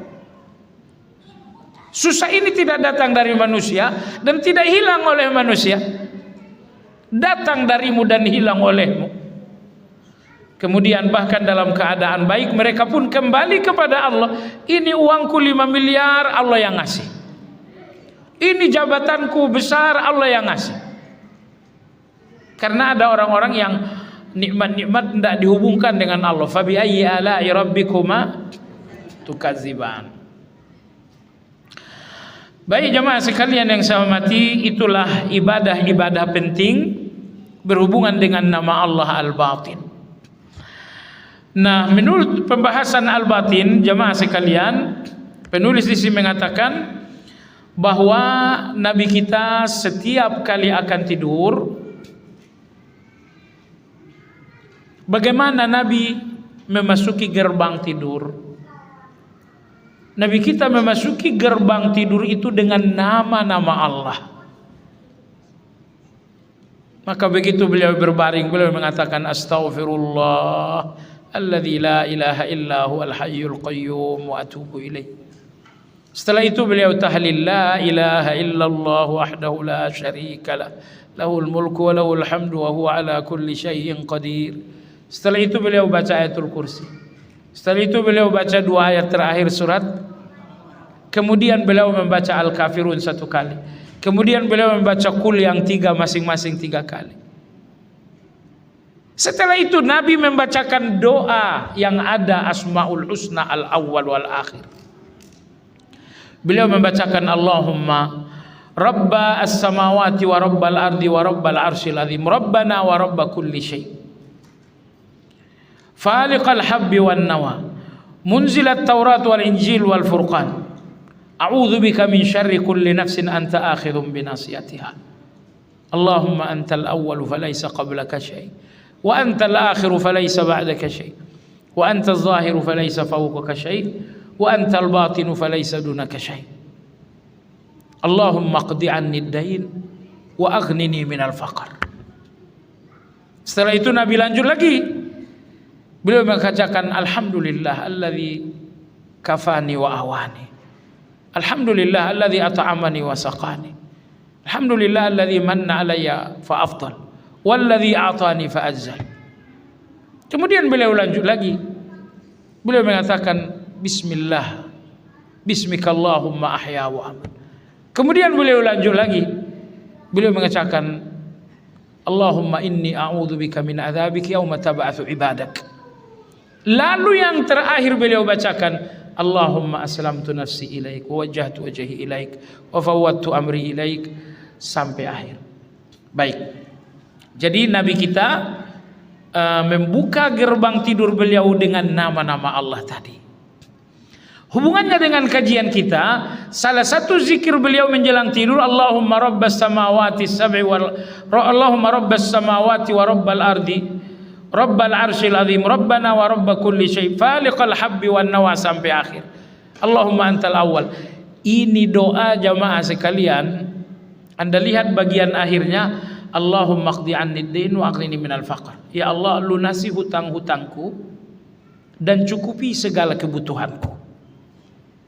Susah ini tidak datang dari manusia dan tidak hilang oleh manusia. Datang darimu dan hilang olehmu. Kemudian bahkan dalam keadaan baik mereka pun kembali kepada Allah. Ini uangku 5 miliar, Allah yang ngasih. Ini jabatanku besar, Allah yang ngasih. Karena ada orang-orang yang nikmat-nikmat tidak dihubungkan dengan Allah. Fabi ayyi ala'i rabbikuma tukadziban. Baik jemaah sekalian yang saya hormati, itulah ibadah-ibadah penting berhubungan dengan nama Allah Al-Batin. Nah, menurut pembahasan Al-Batin, jemaah sekalian, penulis di sini mengatakan bahwa Nabi kita setiap kali akan tidur, bagaimana Nabi memasuki gerbang tidur? Nabi kita memasuki gerbang tidur itu dengan nama-nama Allah. Maka begitu beliau berbaring, beliau mengatakan astaghfirullah alladzi la ilaha illa huwal hayyul qayyum wa atubu ilaih. Setelah itu beliau tahlil la ilaha illallah wahdahu la syarikalah lahul mulku wa lahul hamdu wa huwa ala kulli syai'in qadir. Setelah itu beliau baca ayatul kursi. Setelah itu beliau baca 2 ayat terakhir surat. Kemudian beliau membaca Al-Kafirun 1 kali. Kemudian beliau membaca Qul yang 3 masing-masing 3 kali. Setelah itu Nabi membacakan doa yang ada Asmaul Husna al-awwal wal akhir. Beliau membacakan Allahumma Rabba as-samawati wa rabbal ardi wa rabbal arsyil azim Rabbana wa rabba kulli syai' Faliqal habbi wan nawa Munzilat taurat wal injil wal furqan A'udzu bika min syarri kulli nafsin anta akhidhum binasiyatiha Allahumma antal awwalu falaysa qablaka syai' wa antal akhiru falaysa ba'daka syai' wa antal zahiru falaysa fawqaka syai' wa antal batinu falaysa dunaka syai' Allahumma qdi anni ad-dain wa aghnini minal faqr. Setelah itu Nabi lanjut lagi. Beliau mengatakan alhamdulillah alladzi kafani wa awani. Alhamdulillah alladzi at'amani wa saqani. Alhamdulillah alladzi manna alayya fa afdal walladzi a'tani fa azzal. Kemudian beliau lanjut lagi. Beliau mengatakan bismillah bismikallahumma ahya wa aman. Kemudian beliau lanjut lagi. Beliau mengatakan Allahumma inni a'udzubika min adzabika yauma tab'atsu ibadak. Lalu yang terakhir beliau bacakan Allahumma aslamtu nafsi ilaik wa wajjahtu wajhi ilaik wa fawwadtu amri ilaik sampai akhir. Baik. Jadi Nabi kita membuka gerbang tidur beliau dengan nama-nama Allah tadi. Hubungannya dengan kajian kita, salah satu zikir beliau menjelang tidur Allahumma rabbas samawati sab'i wal Allahumma rabbas samawati wa rabbal ardi rabbal arsyil azim rabbana wa rabb kulli syai' faliqal habbi wan nawa sampai akhir. Allahumma antal awwal. Ini doa jamaah sekalian. Anda lihat bagian akhirnya Allahumma qdi anni ad-dain wa aghnini minal faqr. Ya Allah, lunasi hutang-hutangku dan cukupi segala kebutuhanku.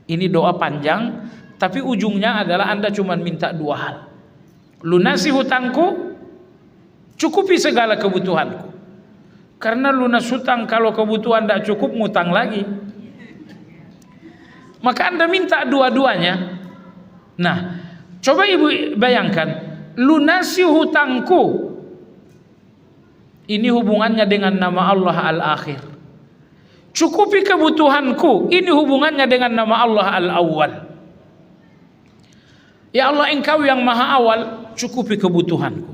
Ini doa panjang, tapi ujungnya adalah Anda cuma minta 2 hal. Lunasi hutangku, cukupi segala kebutuhanku. Karena lunas hutang kalau kebutuhan tidak cukup, ngutang lagi. Maka Anda minta dua-duanya. Nah, coba ibu bayangkan, lunasi hutangku. Ini hubungannya dengan nama Allah Al-Akhir. Cukupi kebutuhanku, ini hubungannya dengan nama Allah Al-Awwal. Ya Allah, Engkau yang maha awal, cukupi kebutuhanku.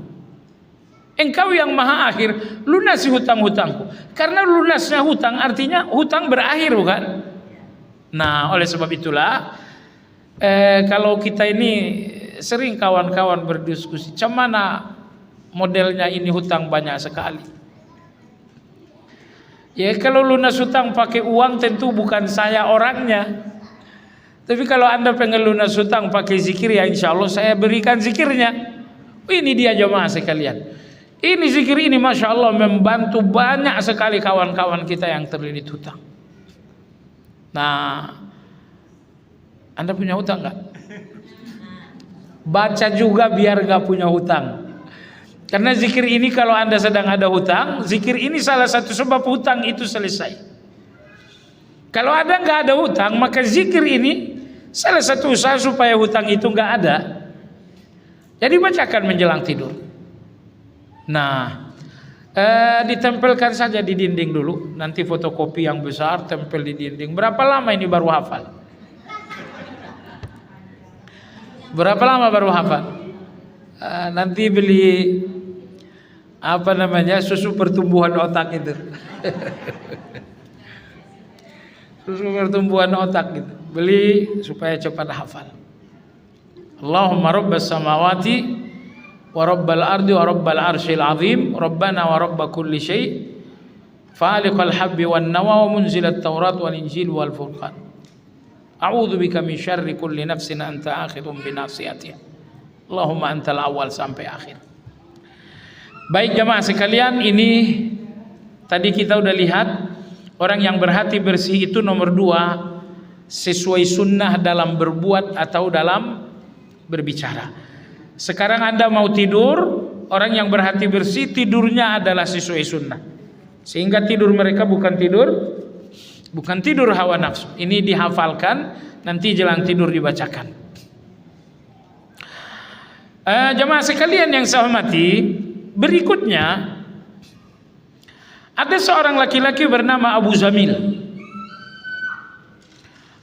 Engkau yang maha akhir, lunasi hutang-hutangku. Karena lunasnya hutang artinya hutang berakhir, bukan? Nah, oleh sebab itulah kalau kita ini sering kawan-kawan berdiskusi, macam mana modelnya ini hutang banyak sekali. Ya kalau lunas hutang pakai uang tentu bukan saya orangnya. Tapi kalau Anda pengen lunas hutang pakai zikir, ya insya Allah saya berikan zikirnya. Ini dia jemaah sekalian. Ini zikir ini Masya Allah membantu banyak sekali kawan-kawan kita yang terlilit hutang. Nah, Anda punya hutang nggak? Baca juga biar nggak punya hutang. Karena zikir ini kalau Anda sedang ada hutang, zikir ini salah satu sebab hutang itu selesai. Kalau Anda nggak ada hutang, maka zikir ini salah satu usaha supaya hutang itu nggak ada. Jadi bacakan menjelang tidur. Nah, ditempelkan saja di dinding dulu. Nanti fotokopi yang besar tempel di dinding. Berapa lama ini baru hafal? Berapa lama baru hafal? Nanti beli apa namanya, susu pertumbuhan otak itu. Susu pertumbuhan otak gitu. Beli supaya cepat hafal. Allahumma rabbas samawati wa rabbal ardi wa rabbal arsyil azim, rabbana wa rabb kulli syai, faliqal habbi wan nawa wa munzilat taurat wal injil wal furqan, a'udzu bika min syarri kulli nafsin anta akhidhum bi nasiyatiha, Allahumma antal awal sampai akhir. Baik jamaah sekalian, ini tadi kita udah lihat orang yang berhati bersih itu nomor 2, sesuai sunnah dalam berbuat atau dalam berbicara. Sekarang Anda mau tidur, orang yang berhati bersih tidurnya adalah sesuai sunnah, sehingga tidur mereka bukan tidur hawa nafsu. Ini dihafalkan, nanti jelang tidur dibacakan. Jemaah sekalian yang saya hormati, berikutnya ada seorang laki-laki bernama Abu Zamil.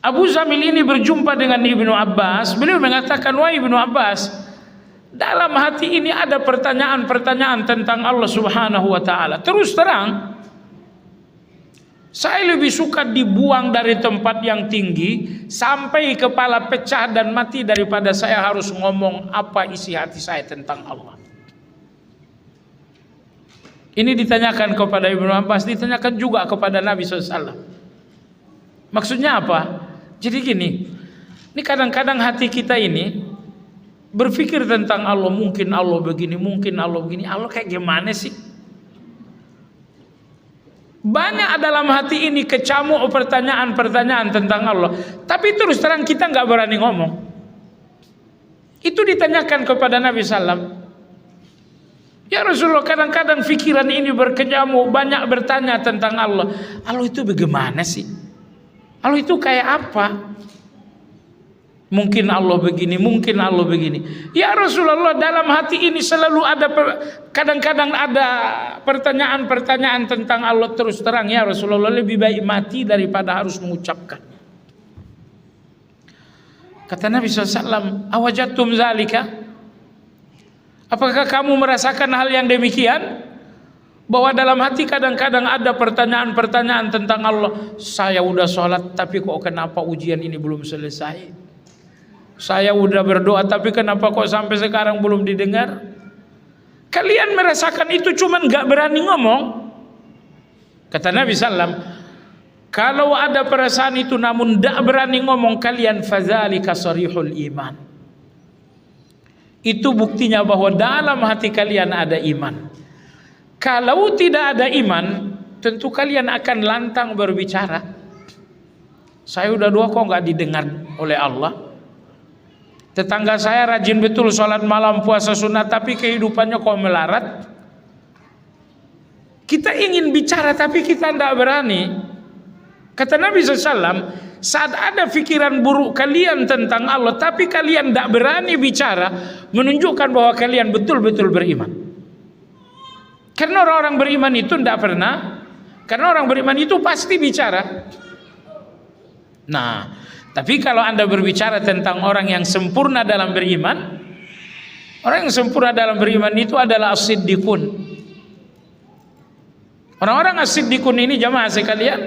Abu Zamil ini berjumpa dengan Ibnu Abbas. Beliau mengatakan, wahai Ibnu Abbas, dalam hati ini ada pertanyaan-pertanyaan tentang Allah Subhanahu wa taala. Terus terang, saya lebih suka dibuang dari tempat yang tinggi sampai kepala pecah dan mati daripada saya harus ngomong apa isi hati saya tentang Allah. Ini ditanyakan kepada Ibnu Abbas, ditanyakan juga kepada Nabi SAW. Maksudnya apa? Jadi gini, ini kadang-kadang hati kita ini berpikir tentang Allah, mungkin Allah begini, mungkin Allah begini. Allah kayak gimana sih? Banyak dalam hati ini kecamuk pertanyaan-pertanyaan tentang Allah, tapi terus terang kita nggak berani ngomong. Itu ditanyakan kepada Nabi SAW. Ya Rasulullah, kadang-kadang pikiran ini berkecamuk, banyak bertanya tentang Allah. Allah itu bagaimana sih? Allah itu kayak apa? Mungkin Allah begini, mungkin Allah begini. Ya Rasulullah, dalam hati ini selalu ada kadang-kadang ada pertanyaan-pertanyaan tentang Allah. Terus terang ya Rasulullah, lebih baik mati daripada harus mengucapkan. Kata Nabi SAW, awajatum zalika? Apakah kamu merasakan hal yang demikian? Bahwa dalam hati kadang-kadang ada pertanyaan-pertanyaan tentang Allah. Saya udah sholat, tapi kok kenapa ujian ini belum selesai? Saya udah berdoa, tapi kenapa kok sampai sekarang belum didengar? Kalian merasakan itu, cuman gak berani ngomong. Kata Nabi SAW, kalau ada perasaan itu namun gak berani ngomong kalian, fadzalika sarihul iman. Itu buktinya bahwa dalam hati kalian ada iman. Kalau tidak ada iman, tentu kalian akan lantang berbicara. Saya udah doa kok gak didengar oleh Allah. Tetangga saya rajin betul sholat malam, puasa sunat, tapi kehidupannya kok melarat. Kita ingin bicara tapi kita tidak berani. Kata Nabi SAW, saat ada pikiran buruk kalian tentang Allah tapi kalian tidak berani bicara, menunjukkan bahwa kalian betul-betul beriman. Karena orang-orang beriman itu tidak pernah, karena orang beriman itu pasti bicara. Nah, tapi kalau Anda berbicara tentang orang yang sempurna dalam beriman, orang yang sempurna dalam beriman itu adalah as-siddiqun. Orang-orang as-siddiqun ini jamaah sekalian,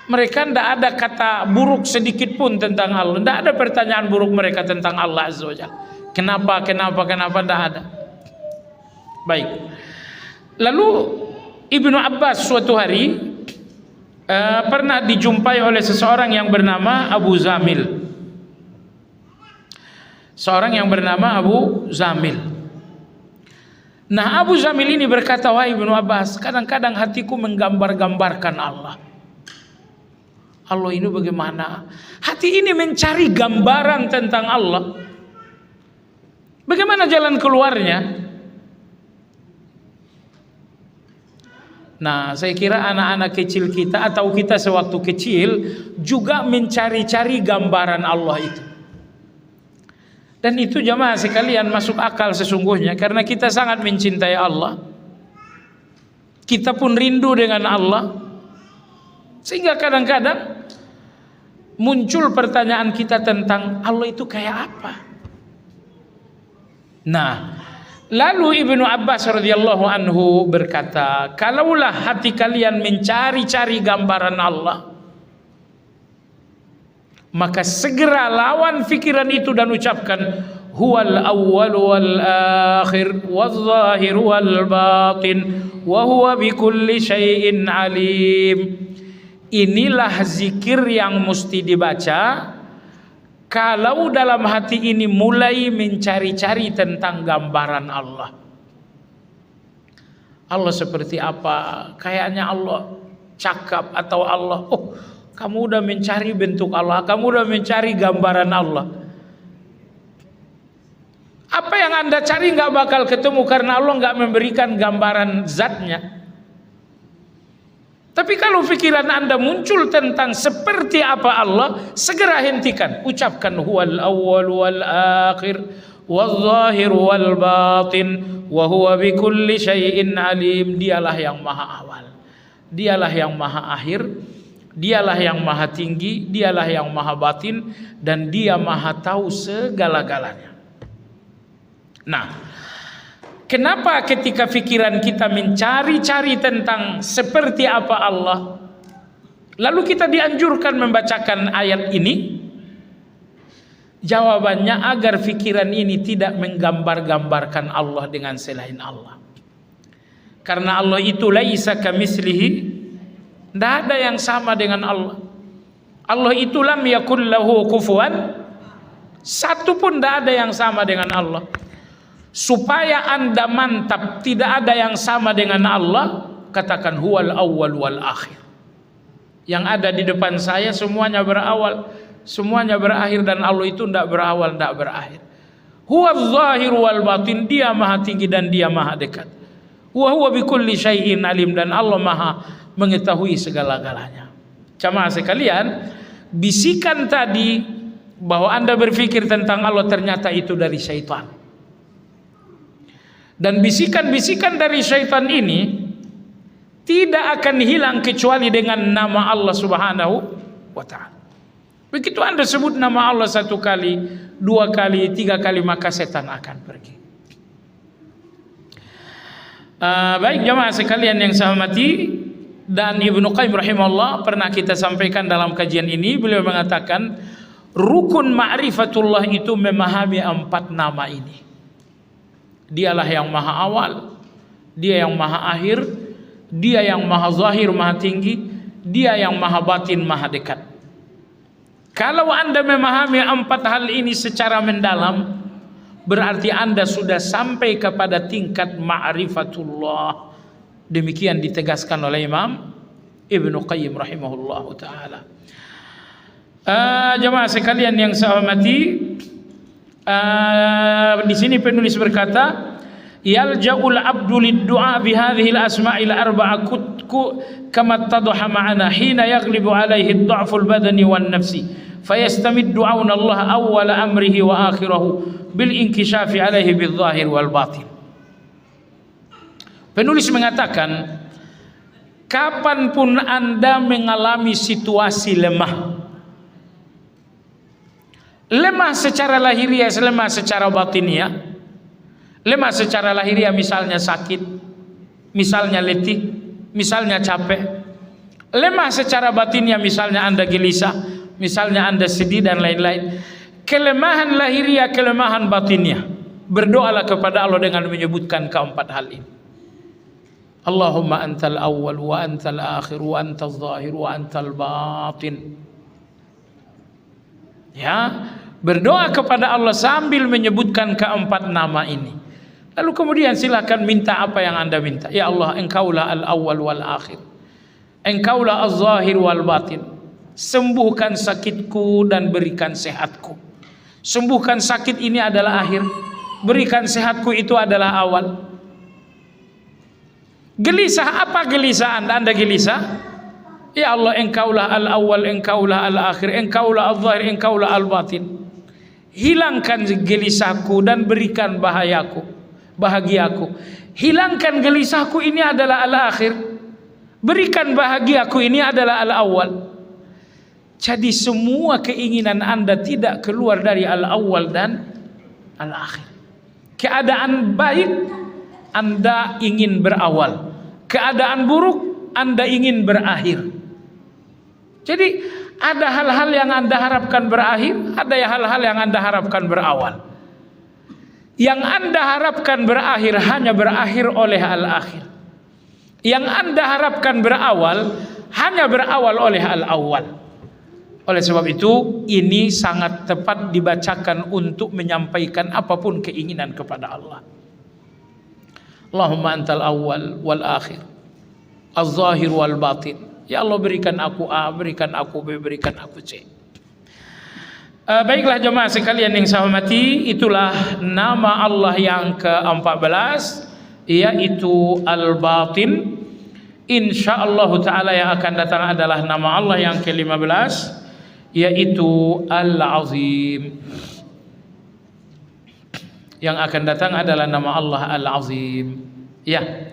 mereka tidak ada kata buruk sedikit pun tentang Allah. Tidak ada pertanyaan buruk mereka tentang Allah Azza wa Jalla. Kenapa, tidak ada. Baik. Lalu Ibnu Abbas suatu hari pernah dijumpai oleh seseorang yang bernama Abu Zamil. Seorang yang bernama Abu Zamil. Nah, Abu Zamil ini berkata, wahai Ibnu Abbas, kadang-kadang hatiku menggambar-gambarkan Allah. Allah ini bagaimana? Hati ini mencari gambaran tentang Allah. Bagaimana jalan keluarnya? Nah, saya kira anak-anak kecil kita atau kita sewaktu kecil juga mencari-cari gambaran Allah itu. Dan itu jamaah sekalian masuk akal sesungguhnya, karena kita sangat mencintai Allah. Kita pun rindu dengan Allah. Sehingga kadang-kadang muncul pertanyaan kita tentang Allah itu kayak apa. Nah, lalu Ibnu Abbas radhiyallahu anhu berkata, kalaulah hati kalian mencari-cari gambaran Allah, maka segera lawan pikiran itu dan ucapkan huwal awwal wal akhir wal zahir wal batin wa huwa bikulli syai'in alim. Inilah zikir yang mesti dibaca kalau dalam hati ini mulai mencari-cari tentang gambaran Allah. Allah seperti apa? Kayaknya Allah cakap, atau Allah, oh kamu udah mencari bentuk Allah, kamu udah mencari gambaran Allah. Apa yang Anda cari nggak bakal ketemu, karena Allah nggak memberikan gambaran zatnya. Tapi kalau pikiran Anda muncul tentang seperti apa Allah, segera hentikan, ucapkan huwal awwal wal akhir wal zahir wal batin wa huwa bikulli syai'in alim. Dialah yang maha awal, dialah yang maha akhir, dialah yang maha tinggi, dialah yang maha batin, dan dia maha tahu segala-galanya. Nah, kenapa ketika pikiran kita mencari-cari tentang seperti apa Allah, lalu kita dianjurkan membacakan ayat ini? Jawabannya agar pikiran ini tidak menggambar-gambarkan Allah dengan selain Allah. Karena Allah itu laisa kamitslihi, tidak ada yang sama dengan Allah. Allah itu lam yakul lahu kufuwan, satu pun tidak ada yang sama dengan Allah. Supaya Anda mantap tidak ada yang sama dengan Allah, katakan huwal awwal wal akhir. Yang ada di depan saya semuanya berawal, semuanya berakhir, dan Allah itu tidak berawal, tidak berakhir. Huwal zahir wal batin, dia maha tinggi dan dia maha dekat. Wa huwa bikulli syai'in alim, dan Allah maha mengetahui segala-galanya. Jamaah sekalian, bisikan tadi bahwa Anda berpikir tentang Allah ternyata itu dari syaitan. Dan bisikan-bisikan dari syaitan ini tidak akan hilang kecuali dengan nama Allah Subhanahu wa ta'ala. Begitu Anda sebut nama Allah satu kali, dua kali, tiga kali, maka setan akan pergi. Baik jamaah sekalian yang saya hormati, dan Ibnu Qayyim rahimahullah pernah kita sampaikan dalam kajian ini, beliau mengatakan rukun ma'rifatullah itu memahami 4 nama ini. Dialah yang maha awal, dia yang maha akhir, dia yang maha zahir, maha tinggi, dia yang maha batin, maha dekat. Kalau Anda memahami 4 hal ini secara mendalam, berarti Anda sudah sampai kepada tingkat ma'rifatullah. Demikian ditegaskan oleh Imam Ibnu Qayyim rahimahullah ta'ala. Jemaah sekalian yang saya hormati, di sini penulis berkata, yalja'ul abdu lid-du'a bi hadhihi al-asma'il arba'a kama tadhaha ma'ana hina yaghlibu alaihi ad-dha'ful badani wan nafsi fayastamiddu auna Allah awwala amrihi wa akhirahu bil inkishafi alaihi bil zahir wal batin. Penulis mengatakan, kapanpun Anda mengalami situasi lemah secara lahiriah, lemah secara batiniah. Lemah secara lahiriah misalnya sakit, misalnya letih, misalnya capek. Lemah secara batiniah misalnya Anda gelisah, misalnya Anda sedih dan lain-lain. Kelemahan lahiriah, kelemahan batiniah, berdoalah kepada Allah dengan menyebutkan 4 hal ini. Allahumma antal awwal wa antal akhir wa antal zahir wa antal batin. Ya, berdoa kepada Allah sambil menyebutkan 4 nama ini. Lalu kemudian silakan minta apa yang Anda minta. Ya Allah, Engkaulah al-awwal wal akhir, Engkaulah az-zahir wal batin. Sembuhkan sakitku dan berikan sehatku. Sembuhkan sakit ini adalah akhir, berikan sehatku itu adalah awal. Gelisah, apa gelisah Anda gelisah? Ya Allah, Engkaulah al-awwal, Engkaulah al-akhir, Engkaulah al-zahir, Engkaulah al-batin. hilangkan gelisahku dan berikan bahagiaku. Hilangkan gelisahku ini adalah al-akhir, berikan bahagiaku ini adalah al-awwal. Jadi semua keinginan Anda tidak keluar dari al-awwal dan al-akhir. Keadaan baik Anda ingin berawal, keadaan buruk Anda ingin berakhir. Jadi ada hal-hal yang Anda harapkan berakhir, ada hal-hal yang Anda harapkan berawal. Yang Anda harapkan berakhir hanya berakhir oleh al-akhir. Yang Anda harapkan berawal hanya berawal oleh al-awwal. Oleh sebab itu ini sangat tepat dibacakan untuk menyampaikan apapun keinginan kepada Allah. Allahumma antal awwal wal akhir, az-zahir wal batin. Ya Allah, berikan aku A, berikan aku B, berikan aku C. Baiklah jemaah sekalian yang saya hormati, itulah nama Allah yang ke-14, yaitu Al-Batin. Insyaallah ta'ala yang akan datang adalah nama Allah yang ke-15, yaitu Al-Azim. Yang akan datang adalah nama Allah Al-Azim. Ya.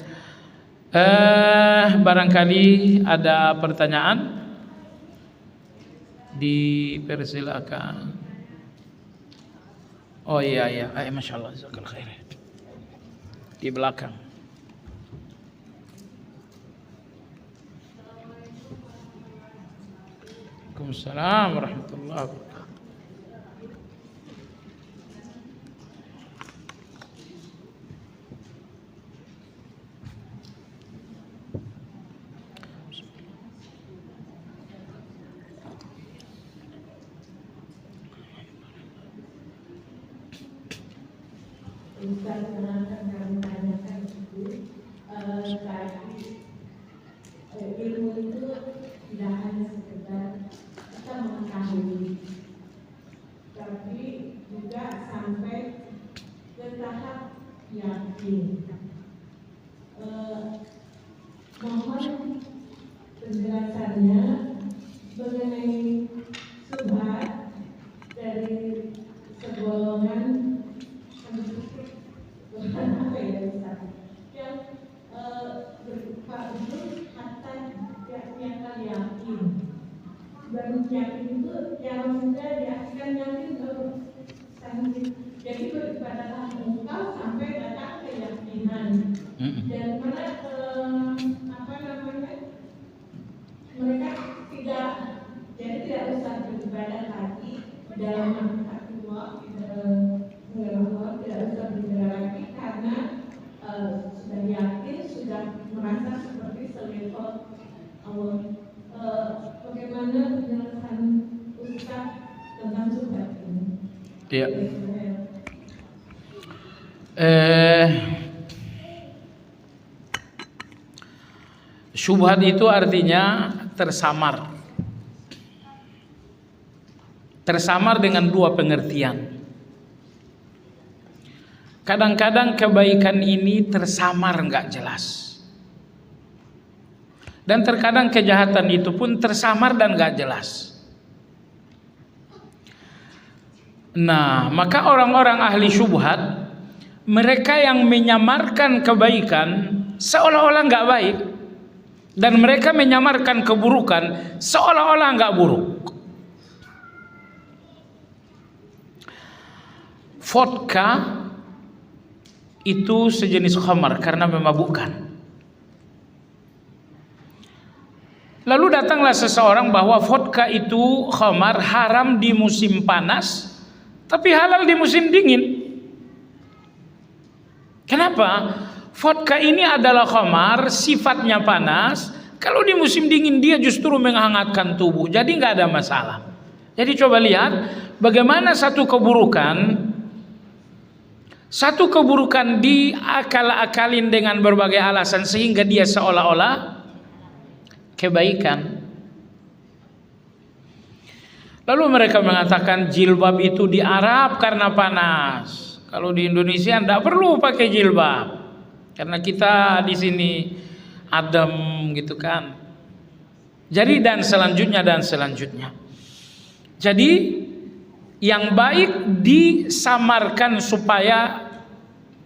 Barangkali ada pertanyaan, dipersilakan. Oh iya, masya Allah, jazakallahu khair. Di belakang. Waalaikumsalam warahmatullahi wabarakatuh. Ustaz menerangkan kami tanyakan itu tadi ilmu itu tidak hanya sekedar kita mengetahui, tapi juga sampai ke tahap yakin. Mohon penjelasannya mengenai subhat dari segolongan berupa usul hatta yakni yakin, dan yakin itu yang sudah diakan yakin jadi beribadahlah engkau sampai datang keyakinan. Dan mana mereka tidak usah beribadah lagi dalam Allah, tidak usah beribadah lagi karena sudah yakin, sudah merasa seperti selevel Allah. Bagaimana penjelasan Ustaz tentang subhat ini? Iya. Syubhat itu artinya tersamar. Tersamar dengan dua pengertian. Kadang-kadang kebaikan ini tersamar nggak jelas, dan terkadang kejahatan itu pun tersamar dan nggak jelas. Nah, maka orang-orang ahli syubhat, mereka yang menyamarkan kebaikan seolah-olah nggak baik, dan mereka menyamarkan keburukan seolah-olah nggak buruk. Vodka itu sejenis khamar karena memabukkan. Lalu datanglah seseorang bahwa vodka itu khamar, haram di musim panas, tapi halal di musim dingin. Kenapa? Vodka ini adalah khamar, sifatnya panas. Kalau di musim dingin dia justru menghangatkan tubuh, jadi nggak ada masalah. Jadi coba lihat bagaimana satu keburukan diakal-akalin dengan berbagai alasan sehingga dia seolah-olah kebaikan. Lalu mereka mengatakan jilbab itu di Arab karena panas. Kalau di Indonesia tidak perlu pakai jilbab karena kita di sini adem gitu kan. Jadi dan selanjutnya. Jadi Yang baik disamarkan supaya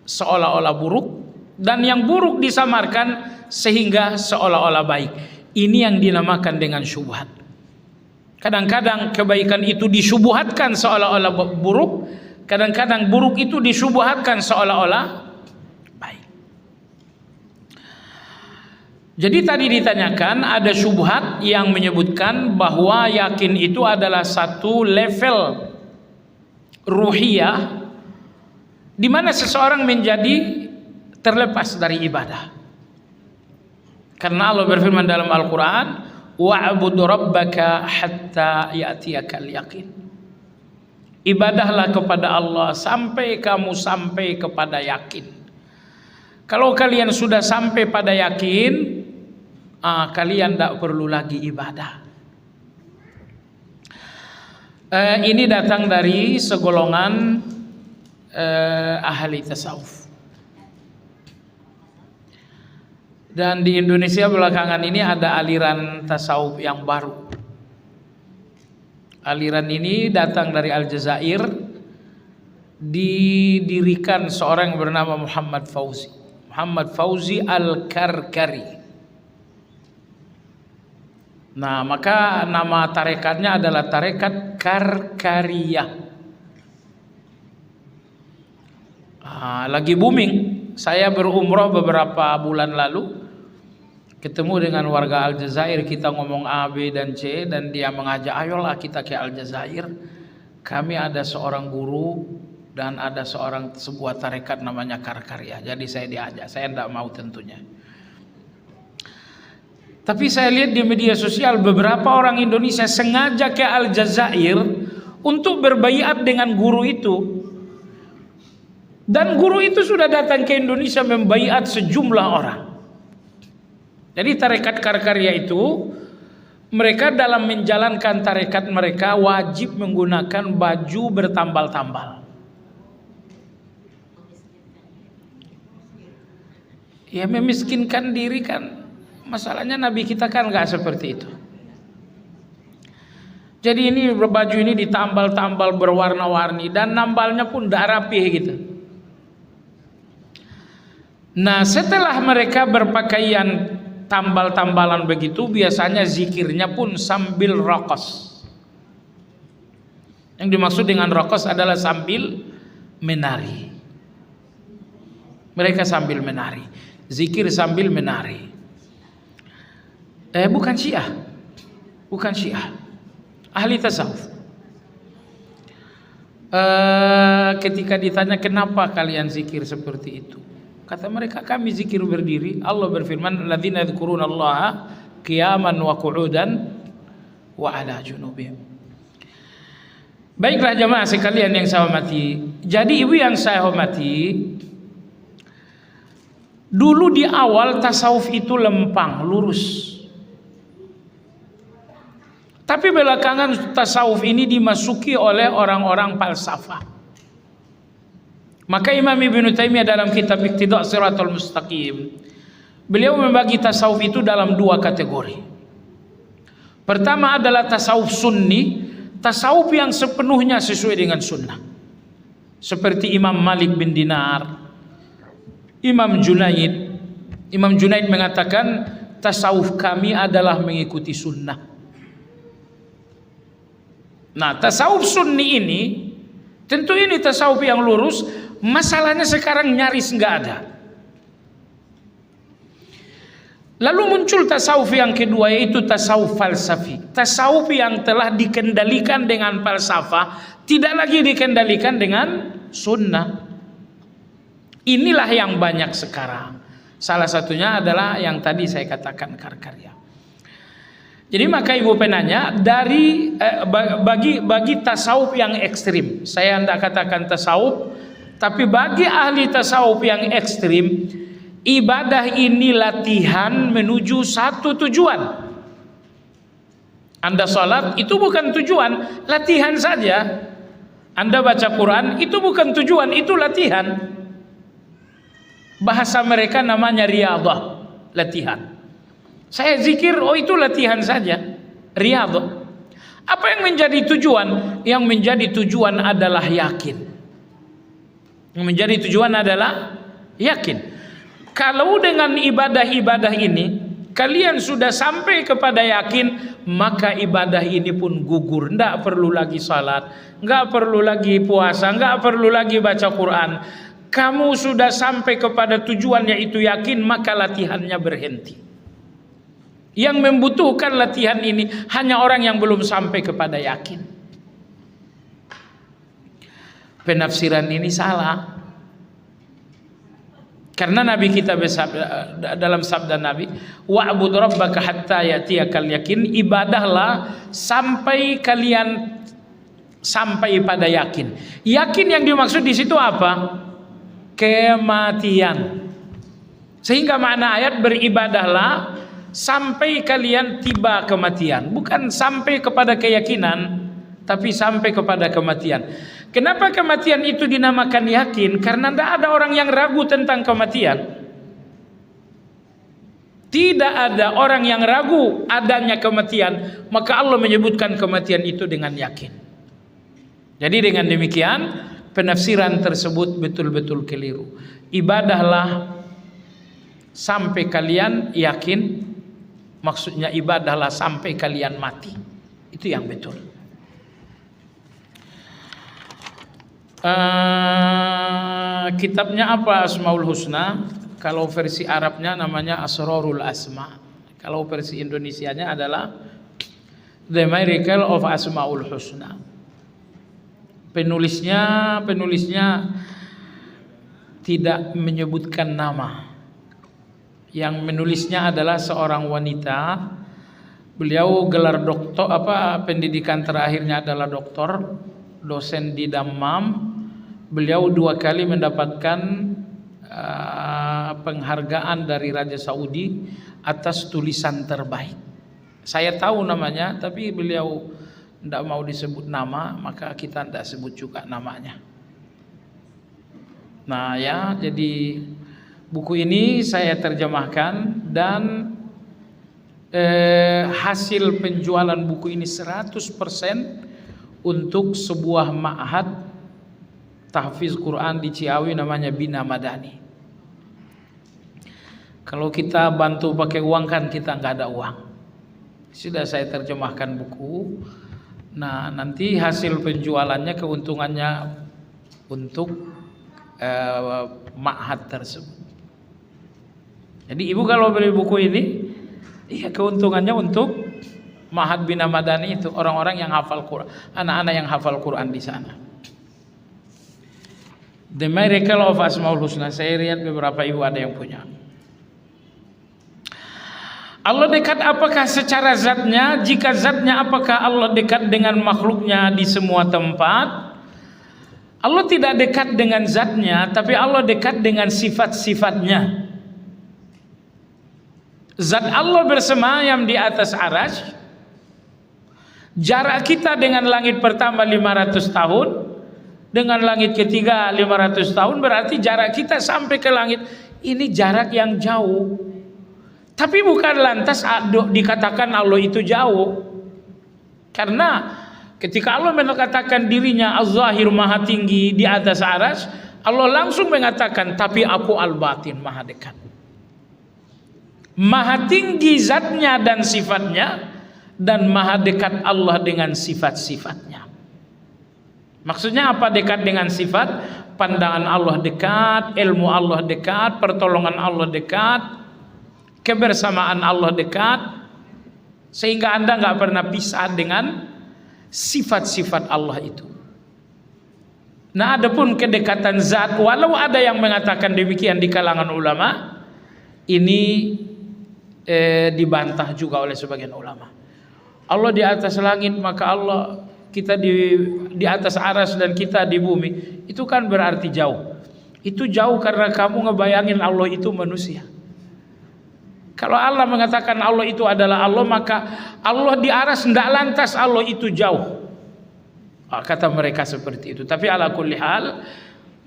seolah-olah buruk, dan yang buruk disamarkan sehingga seolah-olah baik. Ini yang dinamakan dengan syubhat. Kadang-kadang kebaikan itu disubuhatkan seolah-olah buruk, kadang-kadang buruk itu disubuhatkan seolah-olah baik. Jadi tadi ditanyakan, ada syubhat yang menyebutkan bahwa yakin itu adalah satu level ruhiyah di mana seseorang menjadi terlepas dari ibadah. Karena Allah berfirman dalam Al-Quran, wa'bud rabbaka hatta ya'tiyakal yaqin. Ibadahlah kepada Allah sampai kamu sampai kepada yakin. Kalau kalian sudah sampai pada yakin, kalian tidak perlu lagi ibadah. Ini datang dari segolongan ahli tasawuf. Dan di Indonesia belakangan ini ada aliran tasawuf yang baru. Aliran ini datang dari Aljazair, didirikan seorang yang bernama Muhammad Fauzi Al-Karkari. Nah, maka nama tarekatnya adalah tarekat Karkariyah. Lagi booming. Saya berumrah beberapa bulan lalu, ketemu dengan warga Aljazair, kita ngomong A, B, dan C, dan dia mengajak, ayolah kita ke Aljazair. Kami ada seorang guru dan ada sebuah tarekat namanya Karkariyah. Jadi saya diajak, saya tidak mau tentunya. Tapi saya lihat di media sosial beberapa orang Indonesia sengaja ke Aljazair untuk berbaiat dengan guru itu. Dan guru itu sudah datang ke Indonesia membaiat sejumlah orang. Jadi tarekat Karkariyah itu, mereka dalam menjalankan tarekat mereka wajib menggunakan baju bertambal-tambal. Ya, memiskinkan diri kan. Masalahnya Nabi kita kan nggak seperti itu. Jadi ini baju ini ditambal-tambal berwarna-warni dan nambalnya pun tidak rapih gitu. Nah, setelah mereka berpakaian tambal-tambalan begitu, biasanya zikirnya pun sambil rokos. Yang dimaksud dengan rokos adalah sambil menari. Mereka sambil menari, zikir sambil menari. Bukan Syiah, bukan Syiah, ahli tasawuf. Ketika ditanya kenapa kalian zikir seperti itu, kata mereka, kami zikir berdiri. Allah berfirman, alladzina yadhkurunallaha qiyaman wa qu'udan wa ala junubihim. Baiklah jemaah sekalian yang saya hormati. Jadi ibu yang saya hormati, dulu di awal tasawuf itu lempang, lurus. Tapi belakangan tasawuf ini dimasuki oleh orang-orang falsafah. Maka Imam Ibnu Taimiyah dalam kitab Iqtida' Shiratal Mustaqim, beliau membagi tasawuf itu dalam dua kategori. Pertama adalah tasawuf sunni, tasawuf yang sepenuhnya sesuai dengan sunnah. Seperti Imam Malik bin Dinar, Imam Junaid. Imam Junaid mengatakan tasawuf kami adalah mengikuti sunnah. Nah, tasawuf sunni ini tentu ini tasawuf yang lurus. Masalahnya sekarang nyaris nggak ada. Lalu muncul tasawuf yang kedua, yaitu tasawuf falsafi. Tasawuf yang telah dikendalikan dengan falsafah, tidak lagi dikendalikan dengan sunnah. Inilah yang banyak sekarang. Salah satunya adalah yang tadi saya katakan Karkariyah. Jadi maka ibu penanya, dari bagi tasawuf yang ekstrim, saya tidak katakan tasawuf, tapi bagi ahli tasawuf yang ekstrim, ibadah ini latihan menuju satu tujuan. Anda sholat itu bukan tujuan, latihan saja. Anda baca Quran itu bukan tujuan, itu latihan. Bahasa mereka namanya riyadhah, latihan. Saya zikir, oh itu latihan saja, riyadhah. Apa yang menjadi tujuan? Yang menjadi tujuan adalah yakin. Yang menjadi tujuan adalah yakin. Kalau dengan ibadah-ibadah ini kalian sudah sampai kepada yakin, maka ibadah ini pun gugur. Tidak perlu lagi salat, nggak perlu lagi puasa, nggak perlu lagi baca Quran. Kamu sudah sampai kepada tujuan, yaitu yakin, maka latihannya berhenti. Yang membutuhkan latihan ini hanya orang yang belum sampai kepada yakin. Penafsiran ini salah. Karena Nabi kita bersabda, dalam sabda Nabi, wa'bud rabbaka hatta ya'tiyakal yakin, ibadahlah sampai kalian sampai pada yakin. Yakin yang dimaksud di situ apa? Kematian. Sehingga makna ayat beribadahlah sampai kalian tiba kematian, bukan sampai kepada keyakinan, tapi sampai kepada kematian. Kenapa kematian itu dinamakan yakin? Karena tidak ada orang yang ragu tentang kematian. Tidak ada orang yang ragu adanya kematian, maka Allah menyebutkan kematian itu dengan yakin. Jadi dengan demikian penafsiran tersebut betul-betul keliru. Ibadahlah sampai kalian yakin, maksudnya ibadahlah sampai kalian mati. Itu yang betul. Kitabnya apa Asmaul Husna? Kalau versi Arabnya namanya Asrarul Asma. Kalau versi Indonesianya adalah The Miracle of Asmaul Husna. Penulisnya tidak menyebutkan nama. Yang menulisnya adalah seorang wanita. Beliau gelar doktor, pendidikan terakhirnya adalah doktor, dosen di Dammam. Beliau 2 kali mendapatkan penghargaan dari Raja Saudi atas tulisan terbaik. Saya tahu namanya, tapi beliau tidak mau disebut nama, maka kita tidak sebut juga namanya. Nah ya, jadi buku ini saya terjemahkan dan hasil penjualan buku ini 100% untuk sebuah ma'had tahfiz Quran di Ciawi namanya Bina Madani. Kalau kita bantu pakai uang kan kita nggak ada uang. Sudah saya terjemahkan buku. Nah nanti hasil penjualannya, keuntungannya untuk ma'had tersebut. Jadi ibu kalau beli buku ini, iya keuntungannya untuk Ma'had Bina Madani itu, orang-orang yang hafal Quran, anak-anak yang hafal Quran di sana. The Miracle of Asmaul Husna. Saya lihat beberapa ibu ada yang punya. Allah dekat apakah secara zatnya? Jika zatnya, apakah Allah dekat dengan makhluknya di semua tempat? Allah tidak dekat dengan zatnya, tapi Allah dekat dengan sifat-sifatnya. Zat Allah bersemayam di atas arasy. Jarak kita dengan langit pertama 500 tahun, dengan langit ketiga 500 tahun, berarti jarak kita sampai ke langit ini jarak yang jauh. Tapi bukan lantas dikatakan Allah itu jauh. Karena ketika Allah mengatakan dirinya Az-Zahir, maha tinggi di atas arasy, Allah langsung mengatakan tapi aku Al-Batin, maha dekat. Maha tinggi zatnya dan sifatnya, dan maha dekat Allah dengan sifat-sifatnya. Maksudnya apa dekat dengan sifat? Pandangan Allah dekat, ilmu Allah dekat, pertolongan Allah dekat, kebersamaan Allah dekat, sehingga Anda nggak pernah pisah dengan sifat-sifat Allah itu. Nah, adapun kedekatan zat, walau ada yang mengatakan demikian di kalangan ulama, ini dibantah juga oleh sebagian ulama. Allah di atas langit, maka Allah kita di atas aras dan kita di bumi, itu kan berarti jauh. Itu jauh karena kamu ngebayangin Allah itu manusia. Kalau Allah mengatakan Allah itu adalah Allah, maka Allah di aras, tidak lantas Allah itu jauh. Kata mereka seperti itu. Tapi ala kulli hal,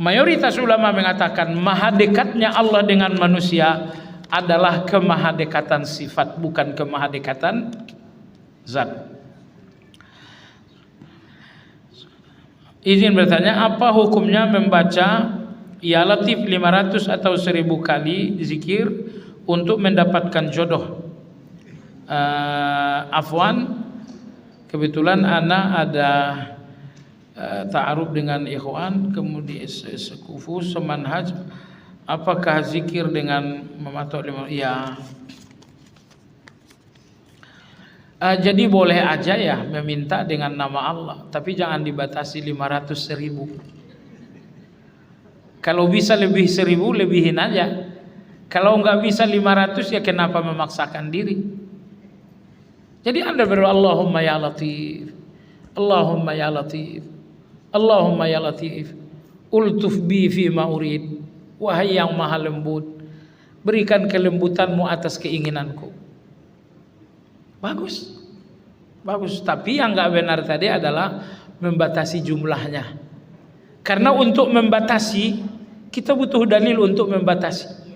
mayoritas ulama mengatakan maha dekatnya Allah dengan manusia adalah kemahadekatan sifat, bukan kemahadekatan zat. Izin bertanya, apa hukumnya membaca Ya Latif 500 atau 1000 kali zikir untuk mendapatkan jodoh? Afwan, kebetulan ana ada ta'aruf dengan ikhwan, kemudian sekufu semanhaj. Apakah zikir dengan mematok ya? Jadi boleh aja ya meminta dengan nama Allah, tapi jangan dibatasi 500 1000. Kalau bisa lebih 1000 lebihin aja. Kalau nggak bisa 500 ya kenapa memaksakan diri? Jadi Anda berdoa Allahumma ya Latif, Allahumma ya Latif, Allahumma ya Latif, ultuf bi fi ma urid, wahai yang maha lembut, berikan kelembutanmu atas keinginanku. Bagus, bagus. Tapi yang nggak benar tadi adalah membatasi jumlahnya. Karena untuk membatasi kita butuh dalil untuk membatasi.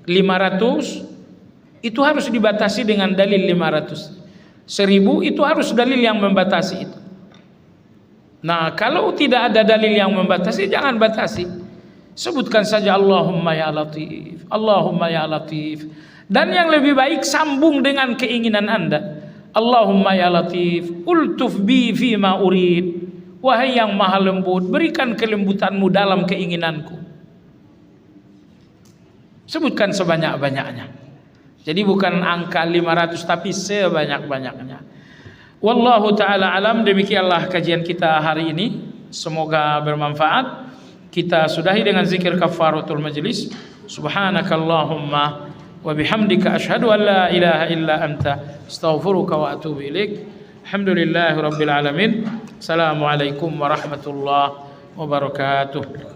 500 itu harus dibatasi dengan dalil 500. 1000 itu harus dalil yang membatasi itu. Nah, kalau tidak ada dalil yang membatasi, jangan batasi. Sebutkan saja Allahumma ya Latif, Allahumma ya Latif. Dan yang lebih baik sambung dengan keinginan Anda. Allahumma ya Latif, ultuf bi fi ma urid. Wahai yang maha lembut, berikan kelembutanmu dalam keinginanku. Sebutkan sebanyak-banyaknya. Jadi bukan angka 500 tapi sebanyak-banyaknya. Wallahu ta'ala alam. Demikianlah kajian kita hari ini. Semoga bermanfaat. Kita sudahi dengan zikir kafaratul majlis. Subhanakallahumma wa bihamdika asyhadu an la ilaha illa anta astaghfiruka wa atubu ilaik. Alhamdulillahi rabbil alamin. Assalamualaikum warahmatullahi wabarakatuh.